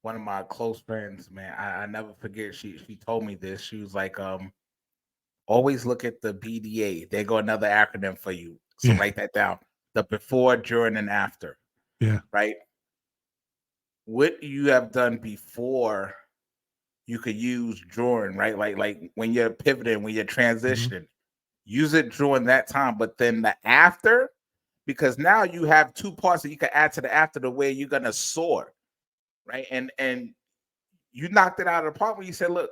one of my close friends, man. I never forget. She told me this. She was like, always look at the BDA. There go another acronym for you. So Yeah. write that down. The before, during, and after. Yeah. Right. What you have done before, you could use during, right? Like when you're pivoting, when you're Mhm. transitioning, use it during that time. But then the after, because now you have two parts that you can add to the after, the way you're gonna soar, right? And you knocked it out of the park when you said, "Look,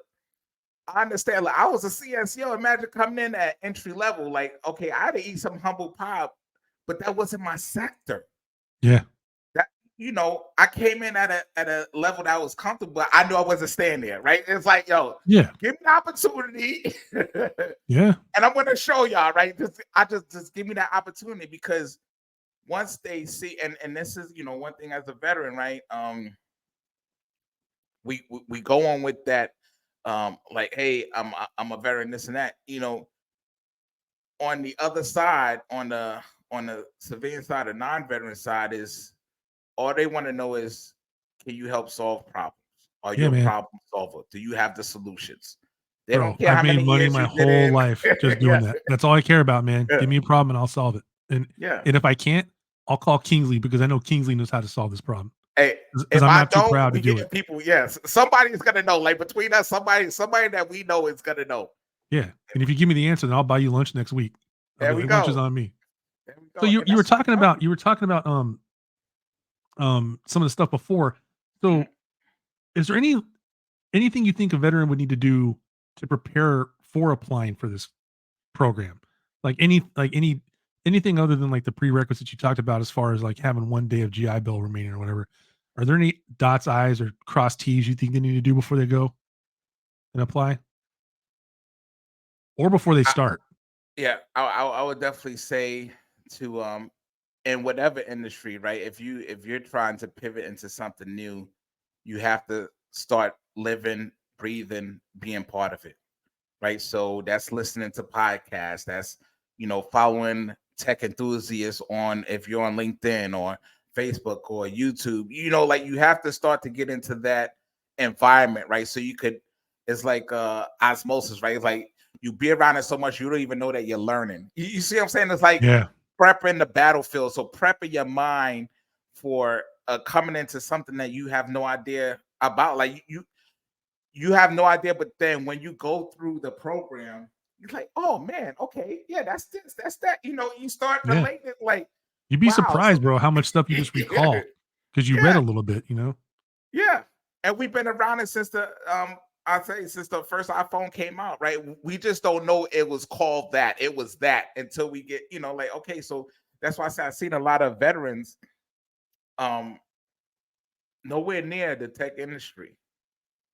I understand. Like, I was a CNCO. Imagine coming in at entry level. Like, okay, I had to eat some humble pie, but that wasn't my sector. Yeah. That I came in at a level that was comfortable, but I knew I wasn't staying there. Right? It's like, yo, Yeah. give me the opportunity, Yeah. and I'm gonna show y'all. Right? Just give me that opportunity, because once they see, and this is one thing as a veteran, right? We go on with that, like, hey, I'm a veteran, this and that. On the other side, on the civilian side, the non-veteran side, is all they want to know is, can you help solve problems? Are you Yeah, a man. problem solver? Do you have the solutions? They don't Bro, care I've how made many money years my you did whole in. life just doing Yeah, that. That's all I care about, man. yeah, Give me a problem and I'll solve it. And yeah. and if I can't, I'll call Kingsley, because I know Kingsley knows how to solve this problem. Hey, Because if I'm I not too don't, proud to we do it. get people. Yes, somebody's gonna know. Like, between us, somebody that we know is gonna know. Yeah. And if you give me the answer, then I'll buy you lunch next week. I'll There be we like, lunch is go. on me. There we So go. you And you were that's what I'm talking telling about you. some of the stuff before. So Mhm. is there anything you think a veteran would need to do to prepare for applying for this program? Like any anything other than like the prerequisites you talked about as far as like having 1 day of GI Bill remaining or whatever? Are there any dots I's or cross T's you think they need to do before they go and apply, or before they I, start? yeah, I would definitely say to in whatever industry, right? If you're trying to pivot into something new, you have to start living, breathing, being part of it, right? So that's listening to podcasts. That's following tech enthusiasts on if you're on LinkedIn or Facebook or YouTube. Like you have to start to get into that environment, right? So you could. It's like osmosis, right? It's like you be around it so much you don't even know that you're learning. You see what I'm saying? It's like Yeah, prepping the battlefield. So prepping your mind for coming into something that you have no idea about. Like you have no idea, but then when you go through the program, you're like, oh man, okay, yeah, that's this, that's that. You start yeah. relating it like, You'd be wow, so surprised, bro, how much stuff you just yeah, recall because you read yeah, a little bit. You know? yeah. And we've been around it since the I'll say since the first iPhone came out, right? We just don't know it was called that. It was that until we get, like, okay, so that's why I said I've seen a lot of veterans um nowhere near the tech industry.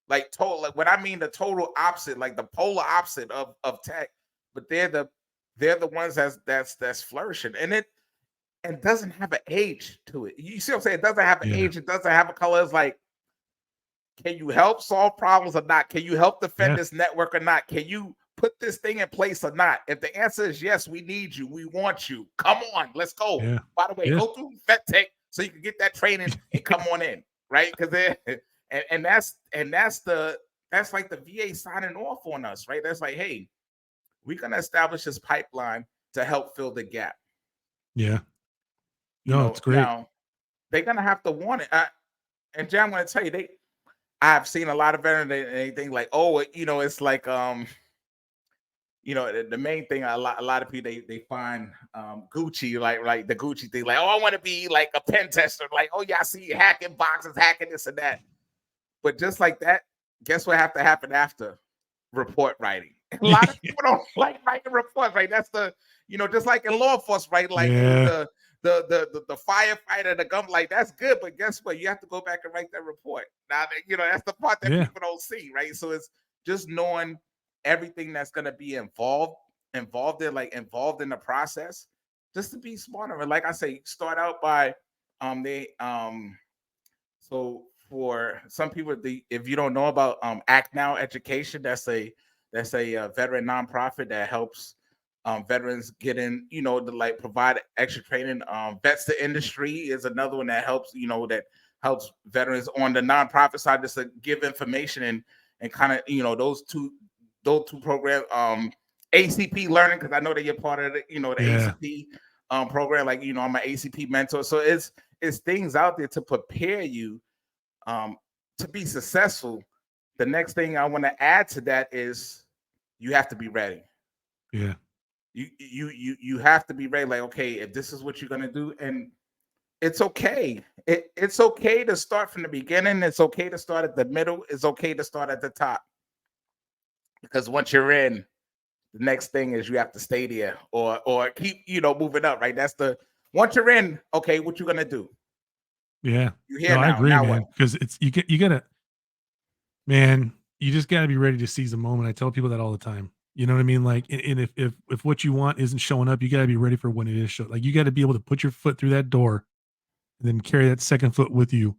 Like total, like when I mean the total opposite, like the polar opposite of tech, but they're the ones that's flourishing. And it doesn't have an age to it. You see what I'm saying? It doesn't have an Yeah, age, it doesn't have a color. It's like, can you help solve problems or not? Can you help defend yeah, this network or not? Can you put this thing in place or not? If the answer is yes, we need you, we want you. Come on, let's go. yeah, By the way, yeah, go through vet tech so you can get that training and come on in, right? Because that's like the VA signing off on us, right? That's like, hey, we're gonna establish this pipeline to help fill the gap. yeah. No, it's great. Now they're gonna have to want it. And Jay, I'm gonna tell you, I've seen a lot of veterans and they think like, oh, it's like the main thing a lot of people they find Gucci like the Gucci thing, like, oh, I want to be like a pen tester, like, oh yeah, I see you hacking boxes, hacking this and that. But just like that, guess what have to happen after? Report writing. A lot of people don't like writing reports, right? That's just like in law enforcement, right? Like Yeah, the firefighter, the gun, like that's good, but guess what? You have to go back and write that report. Now, that's the part that yeah, people don't see, right? So it's just knowing everything that's going to be involved in the process, just to be smarter. And like I say, start out by they so for some people, if you don't know about Act Now Education, that's a veteran nonprofit that helps veterans get in, to like provide extra training. Vets to Industry is another one that helps veterans on the nonprofit side, just to give information and kind of those two programs. ACP Learning, because I know that you're part of the yeah, ACP program. Like, I'm an ACP mentor, so it's things out there to prepare you um, to be successful. The next thing I want to add to that is you have to be ready. yeah, You have to be ready. Like, okay, if this is what you're gonna do, and it's okay. It's okay to start from the beginning. It's okay to start at the middle. It's okay to start at the top, because once you're in, the next thing is you have to stay there or keep moving up. Right. That's the once you're in. Okay, what you gonna do? yeah. You're No, here I now. agree, Now what? man. Because you gotta, man, you just gotta be ready to seize the moment. I tell people that all the time. You know what I mean? Like, and if what you want isn't showing up, you gotta be ready for when it is show. Like, you gotta be able to put your foot through that door, and then carry that second foot with you,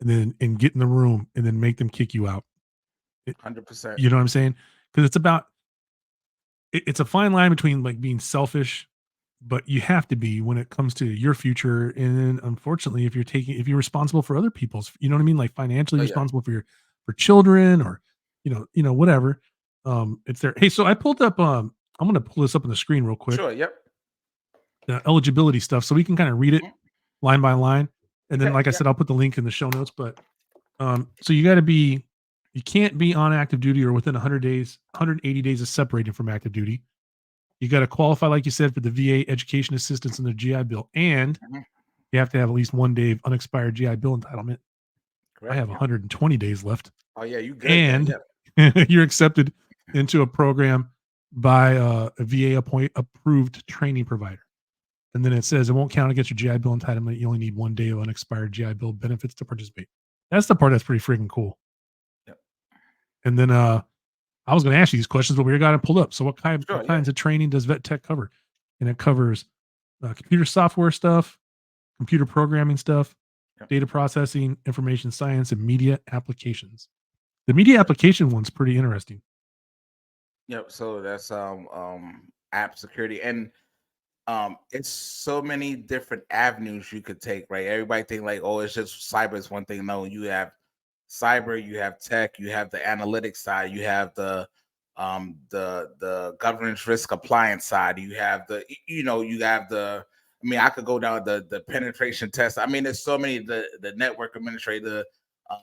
and get in the room, and then make them kick you out. It, 100%. you know what I'm saying? Because it's about it's a fine line between like being selfish, but you have to be when it comes to your future. And then unfortunately, if you're responsible for other people's, you know what I mean, like financially Oh yeah. responsible for children, or whatever. It's there. Hey, so I pulled up. I'm gonna pull this up on the screen real quick. Sure. Yep. The eligibility stuff, so we can kind of read it Mhm. line by line. And then, Okay. like I Yep. said, I'll put the link in the show notes. But so you can't be on active duty or within 100 days, 180 days of separating from active duty. You got to qualify, like you said, for the VA education assistance and the GI Bill, and Mhm. you have to have at least 1 day of unexpired GI Bill entitlement. I Correct. have Yep. 120 days left, Oh yeah, you good then. and Yep. you're accepted into a program by a VA approved training provider. And then it says it won't count against your GI Bill entitlement. You only need 1 day of unexpired GI Bill benefits to participate. That's the part that's pretty freaking cool. Yep. And then I was going to ask you these questions, but we got it pulled up. So what Sure, kinds of training does Vet Tech cover? And it covers computer software stuff, computer programming stuff, Yep. data processing, information science, and media applications. The media application one's pretty interesting. Yep. So that's app security, and it's so many different avenues you could take, right? Everybody think like, oh, it's just cyber is one thing. No, you have cyber, you have tech, you have the analytics side, you have the governance risk compliance side, you have you have the, I mean, I could go down the penetration test. I mean, there's so many, the network administrator,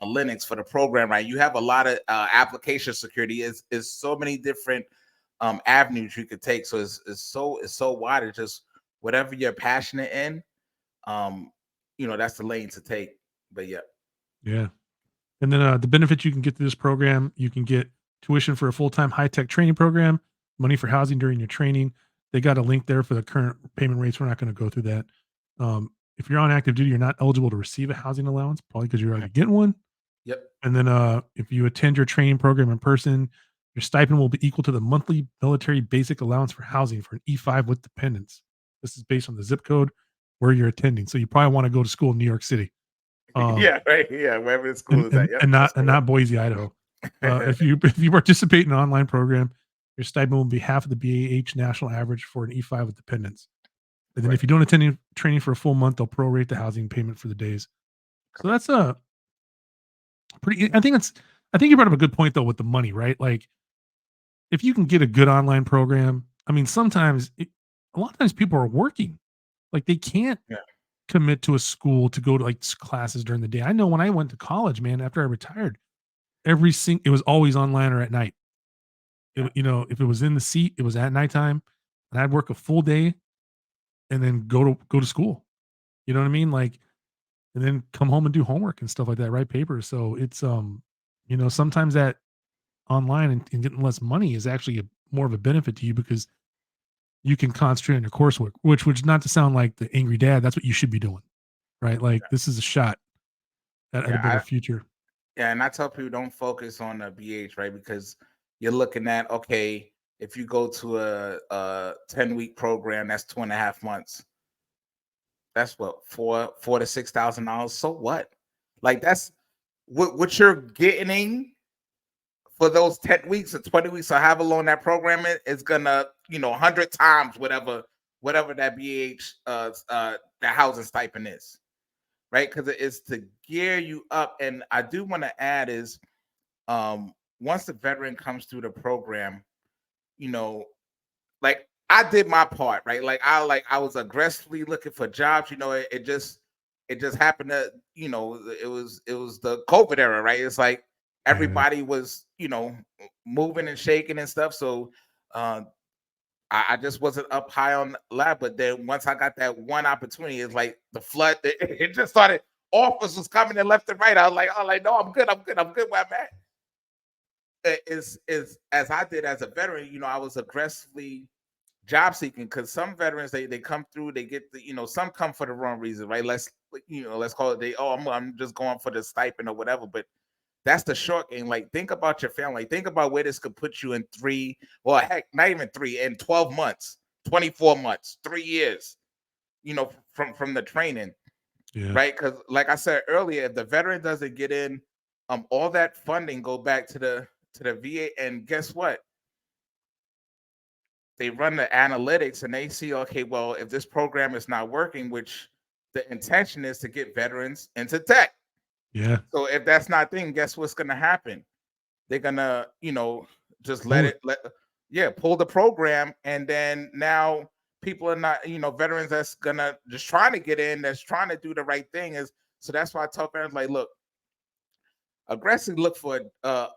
Linux for the program, right? You have a lot of application security. Is so many different avenues you could take. So it's so wide. It's just whatever you're passionate in, that's the lane to take. But yeah. Yeah. And then the benefits you can get through this program, you can get tuition for a full-time high-tech training program, money for housing during your training. They got a link there for the current payment rates. We're not going to go through that. If you're on active duty, you're not eligible to receive a housing allowance, probably because you're already getting one. Yep. And then if you attend your training program in person, your stipend will be equal to the monthly military basic allowance for housing for an E5 with dependents. This is based on the zip code where you're attending. So you probably want to go to school in New York City. Yeah, right. Yeah, wherever the school is at. Yep, and not Boise, Idaho. If you participate in an online program, your stipend will be half of the BAH national average for an E5 with dependents. And then if you don't attend any training for a full month, they'll prorate the housing payment for the days. So that's a pretty. I think you brought up a good point though with the money, right? Like if you can get a good online program, I mean, sometimes a lot of times people are working, like they can't commit to a school to go to like classes during the day. I know when I went to college, man, after I retired, it was always online or at night. If it was in the seat, it was at nighttime, and I'd work a full day and then go to school. You know what I mean? Like, and then come home and do homework and stuff like that, write papers. So it's sometimes that online and getting less money is actually more of a benefit to you because you can concentrate on your coursework, which not to sound like the angry dad, that's what you should be doing, right? Like this is a shot at a better future. Yeah, and I tell people don't focus on the BH, right? Because you're looking at, okay, if you go to a 10-week program, that's 2.5 months. That's what, $4,000 to $6,000. So what? Like that's what you're getting for those 10 weeks or 20 weeks or however long that program is gonna, 100 times whatever that BH the housing stipend is, right? Because it's to gear you up. And I do want to add is once the veteran comes through the program, like I did my part, right? I was aggressively looking for jobs. It just happened to, it was the COVID era, right? It's like everybody was, moving and shaking and stuff. So I just wasn't up high on the lab. But then once I got that one opportunity, it's like the flood, it just started, offers was coming in left and right. I was like, no, I'm good where I'm at. Is as I did as a veteran, I was aggressively job seeking because some veterans they come through, they get some come for the wrong reason, right? Let's call it I'm just going for the stipend or whatever. But that's the short game. Like think about your family. Think about where this could put you in 3, or heck, not even 3, in 12 months, 24 months, 3 years, from the training. Yeah. Right. Because like I said earlier, if the veteran doesn't get in, all that funding go back to the VA. And guess what? They run the analytics and they see, okay, well, if this program is not working, which the intention is to get veterans into tech. Yeah. So if that's not thing, guess what's gonna happen? They're gonna, just pull the program, and then now people are not, veterans that's gonna just trying to get in, that's trying to do the right thing is. So that's why I tell parents like, look, aggressively look for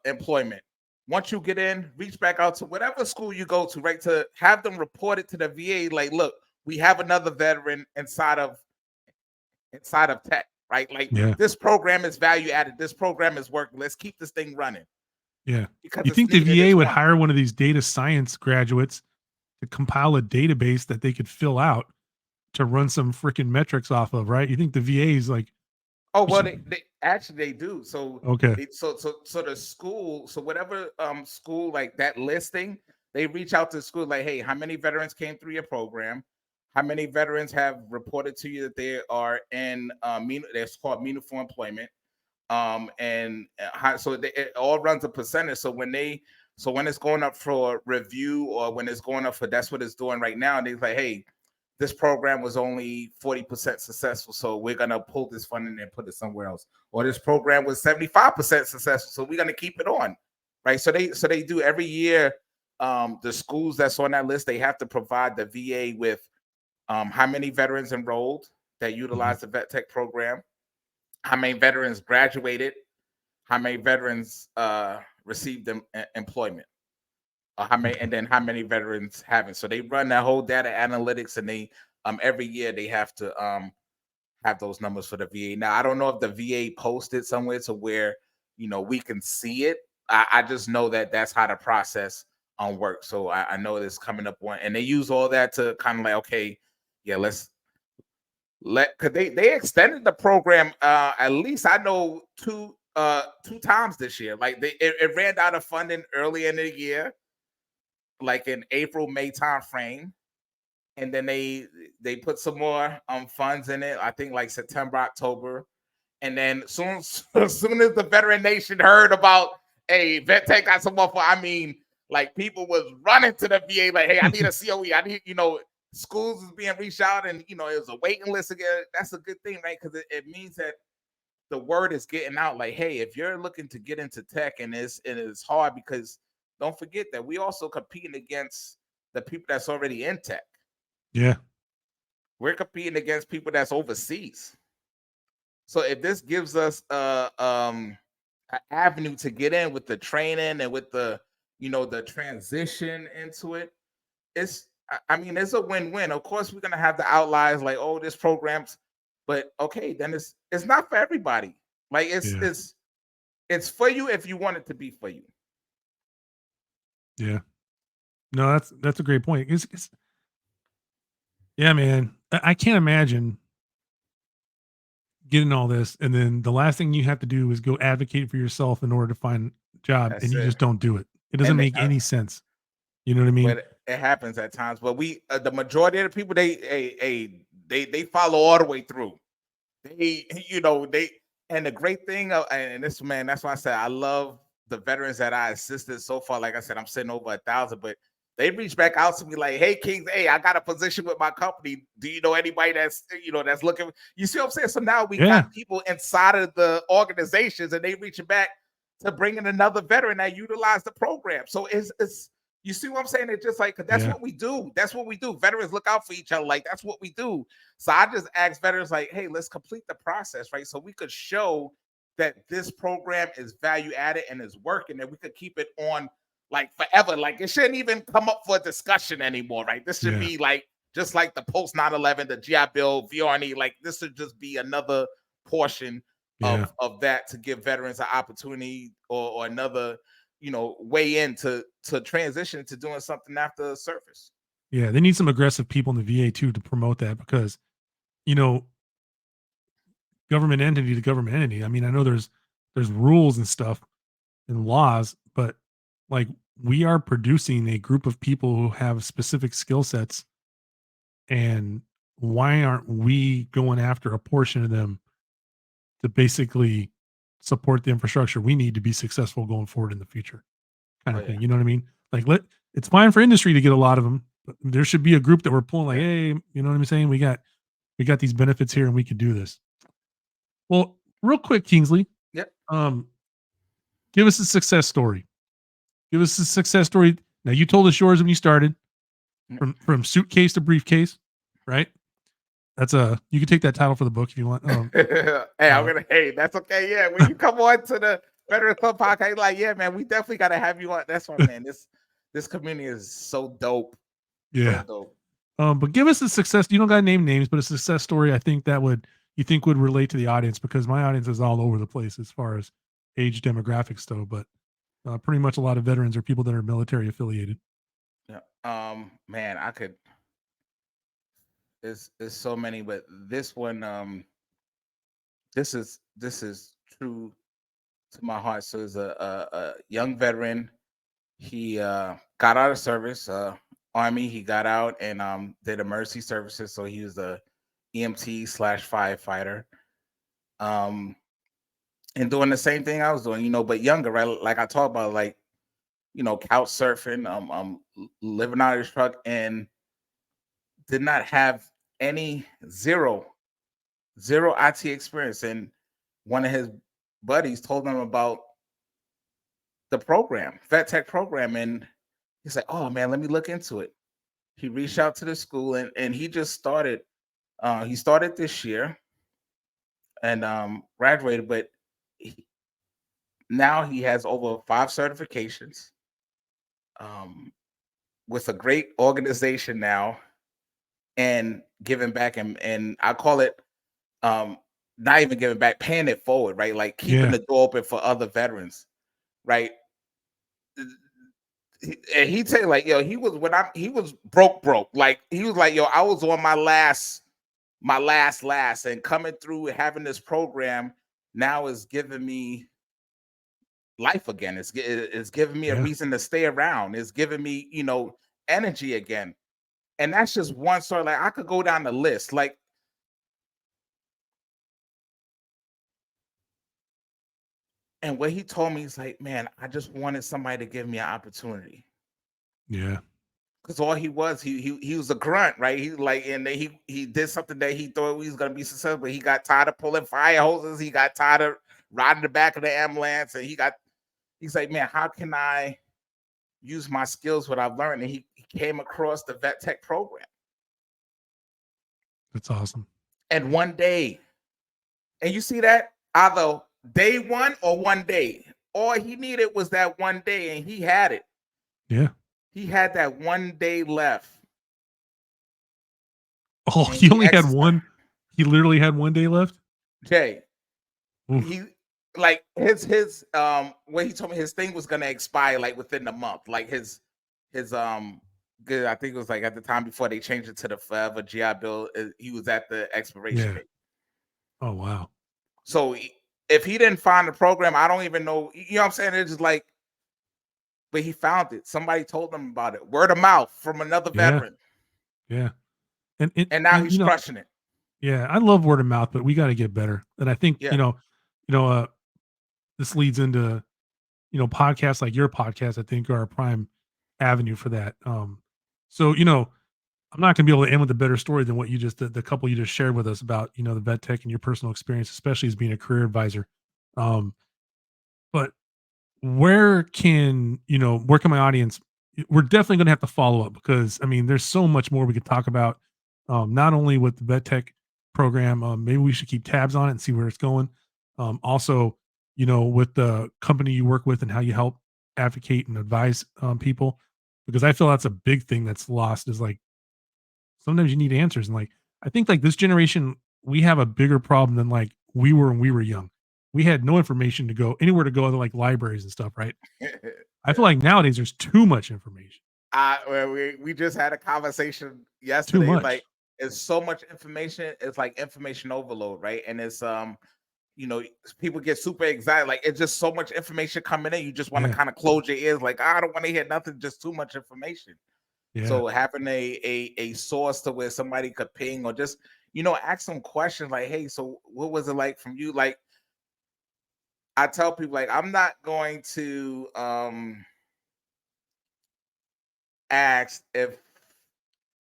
employment. Once you get in, reach back out to whatever school you go to, right? To have them report it to the VA, like, look, we have another veteran inside of tech, right? Like this program is value added. This program is working. Let's keep this thing running. Yeah. Because you think the VA would hire one of these data science graduates to compile a database that they could fill out to run some freaking metrics off of, right? You think the VA is like, Oh well, they actually they do. So okay, so the school, so whatever school like that listing, they reach out to the school like, hey, how many veterans came through your program? How many veterans have reported to you that they are in that's called meaningful employment? And so it all runs a percentage. So when it's going up for review or when it's going up for that's what it's doing right now, and they're like, hey, this program was only 40% successful, so we're gonna pull this funding and put it somewhere else. Or this program was 75% successful, so we're gonna keep it on, right? So they do every year. The schools that's on that list, they have to provide the VA with how many veterans enrolled that utilize the Vet Tech program, how many veterans graduated, how many veterans received employment, and then how many veterans haven't. So they run that whole data analytics, and they every year they have to have those numbers for the VA. Now I don't know if the VA posted somewhere to where we can see it. I just know that that's how the process works. So I know it's coming up one, and they use all that to kind of like, okay, yeah, let's because they extended the program at least I know two times this year. Like it ran out of funding early in the year, like in April, May time frame. And then they put some more funds in it, I think like September, October. And then as soon as the veteran nation heard about hey, Vet Tech got some more for, I mean, like people was running to the VA, like, hey, I need a COE. I need, schools is being reached out and it was a waiting list again. That's a good thing, right? Because it means that the word is getting out like, hey, if you're looking to get into tech and it's hard because don't forget that we also competing against the people that's already in tech. yeah, We're competing against people that's overseas. So if this gives us an avenue to get in with the training and with the the transition into it, I mean it's a win-win. Of course, we're gonna have the outliers like, oh, this program's, but okay, then it's not for everybody. Like yeah, it's for you if you want it to be for you. yeah. No, that's a great point. Yeah, man. I can't imagine getting all this, and then the last thing you have to do is go advocate for yourself in order to find a job, and That's you it. just don't do it. It doesn't And make any sense. You know what I mean? but it happens at times. But we, the majority of the people, they follow all the way through. They, they, and the great thing, and this man, that's why I said I love the veterans that I assisted so far. Like I said, I'm sitting over 1,000, but they reach back out to me like, "Hey, Kings, hey, I got a position with my company. Do you know anybody that's that's looking?" You see what I'm saying? So now we Yeah, got people inside of the organizations, and they reaching back to bring in another veteran that utilize the program. So it's you see what I'm saying? It's just like, 'cause that's yeah, what we do. That's what we do. Veterans look out for each other. Like that's what we do. So I just asked veterans, like, hey, let's complete the process, right? So we could show that this program is value added and is working, and we could keep it on like forever. Like it shouldn't even come up for discussion anymore, right? This should yeah, be like just like the post 9/11, the GI Bill, VRNE, like this should just be another portion yeah, of that to give veterans an opportunity or another way in to transition to doing something after the surface. yeah. They need some aggressive people in the VA too to promote that because you know government entity to government entity. I mean, I know there's rules and stuff and laws, but like we are producing a group of people who have specific skill sets, and why aren't we going after a portion of them to basically support the infrastructure we need to be successful going forward in the future, kind Oh of yeah, thing. You know what I mean? Like it's fine for industry to get a lot of them, but there should be a group that we're pulling like, yeah. hey, you know what I'm saying? We got these benefits here and we can do this. Well, real quick, Kingsley, Yep. um, give us a success story. Give us a success story. Now you told us yours when you started from suitcase to briefcase, right? That's a you can take that title for the book if you want. Hey, Uh, hey, that's okay. Yeah, when you come on to the Veteran Club podcast, like, yeah, man, we definitely gotta have you on. That's why, man. This community is so dope, so yeah. dope. But give us a success. You don't got to name names, but a success story. I think that would relate to the audience because my audience is all over the place as far as age demographics, though. But pretty much a lot of veterans are people that are military affiliated. Yeah. Man, I could. it's so many, but this one, this is true to my heart. So it's a young veteran. He got out of service, army. He got out and did emergency services. So he was a EMT slash firefighter. Um, and doing the same thing I was doing, but younger, right? Like I talked about, like couch surfing, living out of his truck, and did not have any zero IT experience. And one of his buddies told him about the program, Vet Tech program, and he's like, "Oh man, let me look into it." He reached out to the school, and he just started. He started this year and graduated, but he, now he has over 5 certifications, um, with a great organization now, and giving back, and I call it, um, not even giving back, paying it forward, right? Like keeping Yeah. the door open for other veterans, right? And he tell you, like, yo, he was broke. Like he was like, yo, I was on my last, and coming through having this program now is giving me life again. It's giving me a Yeah. reason to stay around. It's giving me, energy again. And that's just one story. Like I could go down the list. Like, and what he told me is like, man, I just wanted somebody to give me an opportunity. Yeah. Because all he was a grunt, right? He like, and then he did something that he thought he was gonna be successful. He got tired of pulling fire hoses. He got tired of riding the back of the ambulance, and he's like, man, how can I use my skills, what I've learned? And he came across the Vet Tech program, That's awesome. and one day, and you see that either day one or one day, all he needed was that one day, and he had it. Yeah. He had that one day left, Oh, and he he only had exercised. one. He literally had 1 day left. Jay, Oof. he like his what he told me, his thing was gonna expire like within the month. Like his good, I think it was like at the time before they changed it to the Forever GI Bill, he was at the expiration Yeah. date. Oh wow. So if he didn't find the program, I don't even know. You know what I'm saying? It's just like, but he found it. Somebody told him about it. Word of mouth from another Yeah. veteran, Yeah. And it and now and he's crushing it. yeah, I love word of mouth, but we got to get better. And I think, Yeah. this leads into, podcasts like your podcast, I think are a prime avenue for that. So, I'm not going to be able to end with a better story than what you just, the couple you just shared with us about, the vet tech and your personal experience, especially as being a career advisor. Um, but where can my audience, we're definitely going to have to follow up because I mean, there's so much more we could talk about. Not only with the vet tech program, maybe we should keep tabs on it and see where it's going. Also, with the company you work with and how you help advocate and advise people, because I feel that's a big thing that's lost is like sometimes you need answers. And like, I think like this generation, we have a bigger problem than like we were when we were young. We had no information to go anywhere to go other like libraries and stuff, right? I feel Yeah. like nowadays there's too much information. Well, we just had a conversation Too yesterday. Like, much. it's so much information. It's like information overload, right? And it's you know, people get super excited. Like, it's just so much information coming in. You just want to Yeah. kind of close your ears. Like, I don't want to hear nothing. Just too much information. Yeah. So having a source to where somebody could ping or just ask some questions like, hey, so what was it like from you? Like, I tell people, like, I'm not going to ask if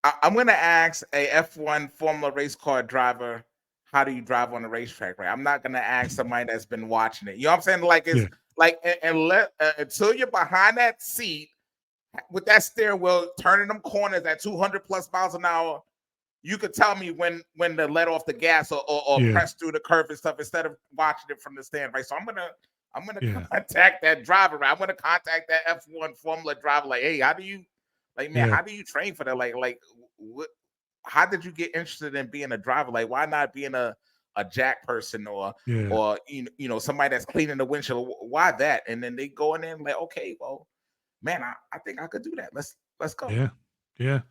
I'm going to ask a F1 Formula race car driver, how do you drive on a racetrack, right? I'm not going to ask somebody that's been watching it. You know what I'm saying? Like, it's Yeah. like, and let until you're behind that seat with that steering wheel turning them corners at 200 plus miles an hour, you could tell me when to let off the gas or Yeah. press through the curve and stuff instead of watching it from the stand, right? So I'm gonna Yeah. contact that driver, right? I'm gonna contact that F1 Formula driver, like, hey, how do you, like, man, Yeah. how do you train for that? Like what? How did you get interested in being a driver? Like, why not being a jack person Yeah. or somebody that's cleaning the windshield? Why that? And then they go in there and like, okay, well, man, I think I could do that. Let's go. Yeah. Yeah.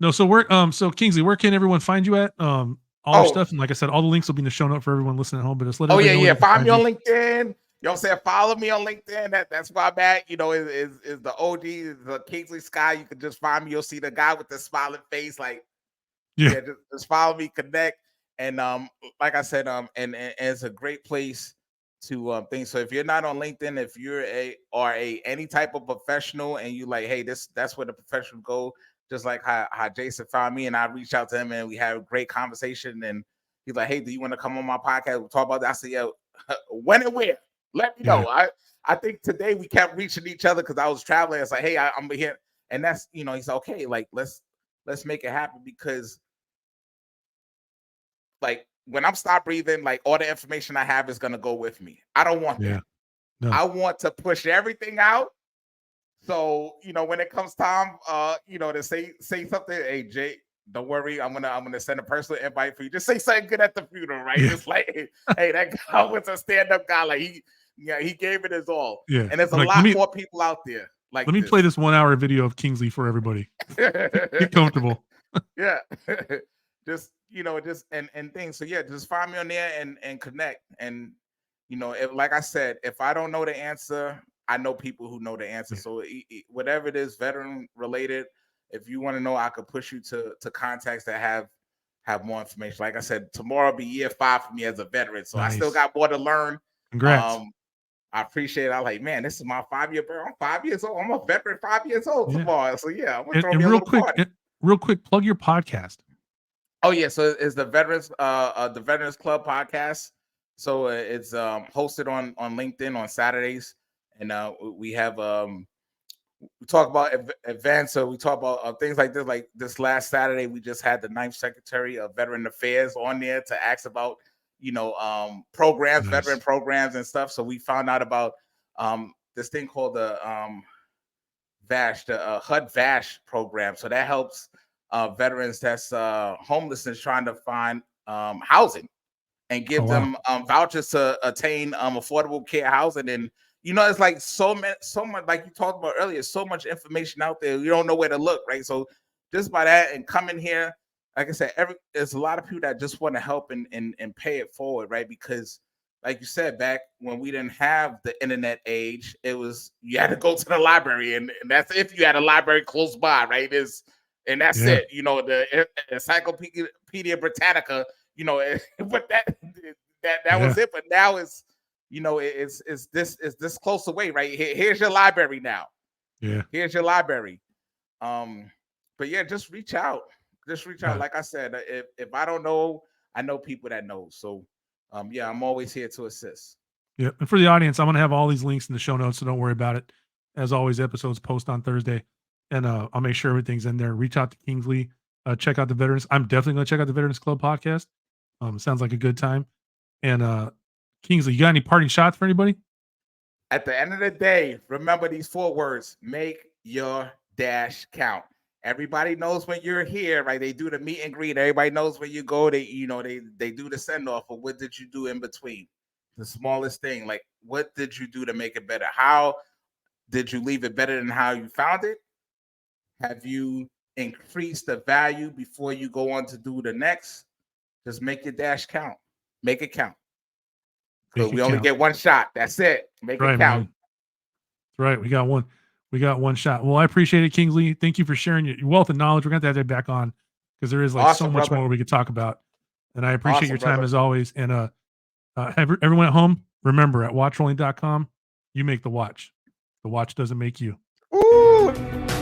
No, so Kingsley, where can everyone find you at? All your Oh, stuff, and like I said, all the links will be in the show note for everyone listening at home. But just let oh everybody yeah, know where yeah. they can Find find me on you. LinkedIn. You know what I'm saying? Follow me on LinkedIn. That's where I'm at. You know, is the OG, the Kingsley Sky. You can just find me. You'll see the guy with the smiling face. Like, Yeah, yeah, just follow me, connect. And like I said, and it's a great place to think. So if you're not on LinkedIn, if you're a any type of professional and you like, hey, that's where the professional go, just like how Jason found me, and I reached out to him and we had a great conversation. And he's like, hey, do you want to come on my podcast? We'll talk about that. I said, yeah, when and where? Let me yeah, know. I think today we kept reaching each other because I was traveling. It's like, hey, I'm here. And that's, he said, okay, like let's make it happen, because like when I'm stop breathing, like all the information I have is gonna go with me. I don't want yeah. that. No, I want to push everything out. So when it comes time, to say something, hey Jay, don't worry, I'm gonna send a personal invite for you. Just say something good at the funeral, right? yeah, Just like, hey, that guy was a stand-up guy. Like he gave it his all. yeah. And there's a Like let lot me more people out there let like me play this. this 1 hour video of Kingsley for everybody. Get comfortable. Yeah. Just things. So yeah, just find me on there and connect. And if, like I said, if I don't know the answer, I know people who know the answer. Yeah. So whatever it is, veteran related, if you want to know, I could push you to contacts that have more information. Like I said, tomorrow will be year 5 for me as a veteran, so I still Nice. got more to learn. Congrats. I appreciate it. I'm like, man, this is my 5-year birthday. I'm 5 years old. I'm a veteran 5 years old Yeah. tomorrow. So yeah, I'm gonna And, throw me and a real little quick, party. plug your podcast. Oh yeah, so it's the Veterans Club podcast. So it's hosted on LinkedIn on Saturdays, and we have we talk about events. So we talk about things like this. Like this last Saturday, we just had the ninth Secretary of Veteran Affairs on there to ask about programs, veteran Nice. programs and stuff. So we found out about this thing called the VASH, the HUD VASH program. So that helps veterans that's homelessness trying to find housing, and Oh give wow. them vouchers to attain affordable care housing. And it's like so much, like you talked about earlier, so much information out there. You don't know where to look, right? So just by that and coming here, like I said, there's a lot of people that just want to help and pay it forward, right? Because like you said, back when we didn't have the internet age, it was you had to go to the library, and that's if you had a library close by, right? And that's Yeah. it. The Encyclopedia Britannica, but that Yeah. was it. But now it's this close away, right? Here's your library now. Yeah. Here's your library. Um, but yeah, just reach out. Just reach out. Yeah. Like I said, if I don't know, I know people that know. So yeah, I'm always here to assist. Yeah. And for the audience, I'm gonna have all these links in the show notes, so don't worry about it. As always, episodes post on Thursday, and I'll make sure everything's in there. Reach out to Kingsley. Check out the veterans. I'm definitely gonna check out the Veterans Club podcast. Sounds like a good time. And Kingsley, you got any parting shots for anybody? At the end of the day, remember these 4 words: make your dash count. Everybody knows when you're here, right? They do the meet and greet. Everybody knows when you go. They do the send off. But what did you do in between? The smallest thing, like what did you do to make it better? How did you leave it better than how you found it? Have you increased the value before you go on to do the next? Just make your dash count. Make it count. Because Make it we only count. get one shot. That's it. Make it Right, count. man. That's right. We got one. We got one shot. Well, I appreciate it, Kingsley. Thank you for sharing your wealth of knowledge. We're going to have that back on because there is like so Awesome, much brother. more we could talk about. And I appreciate your Awesome, time brother. as always. And everyone at home, remember at watchrolling.com, you make the watch. The watch doesn't make you. Ooh.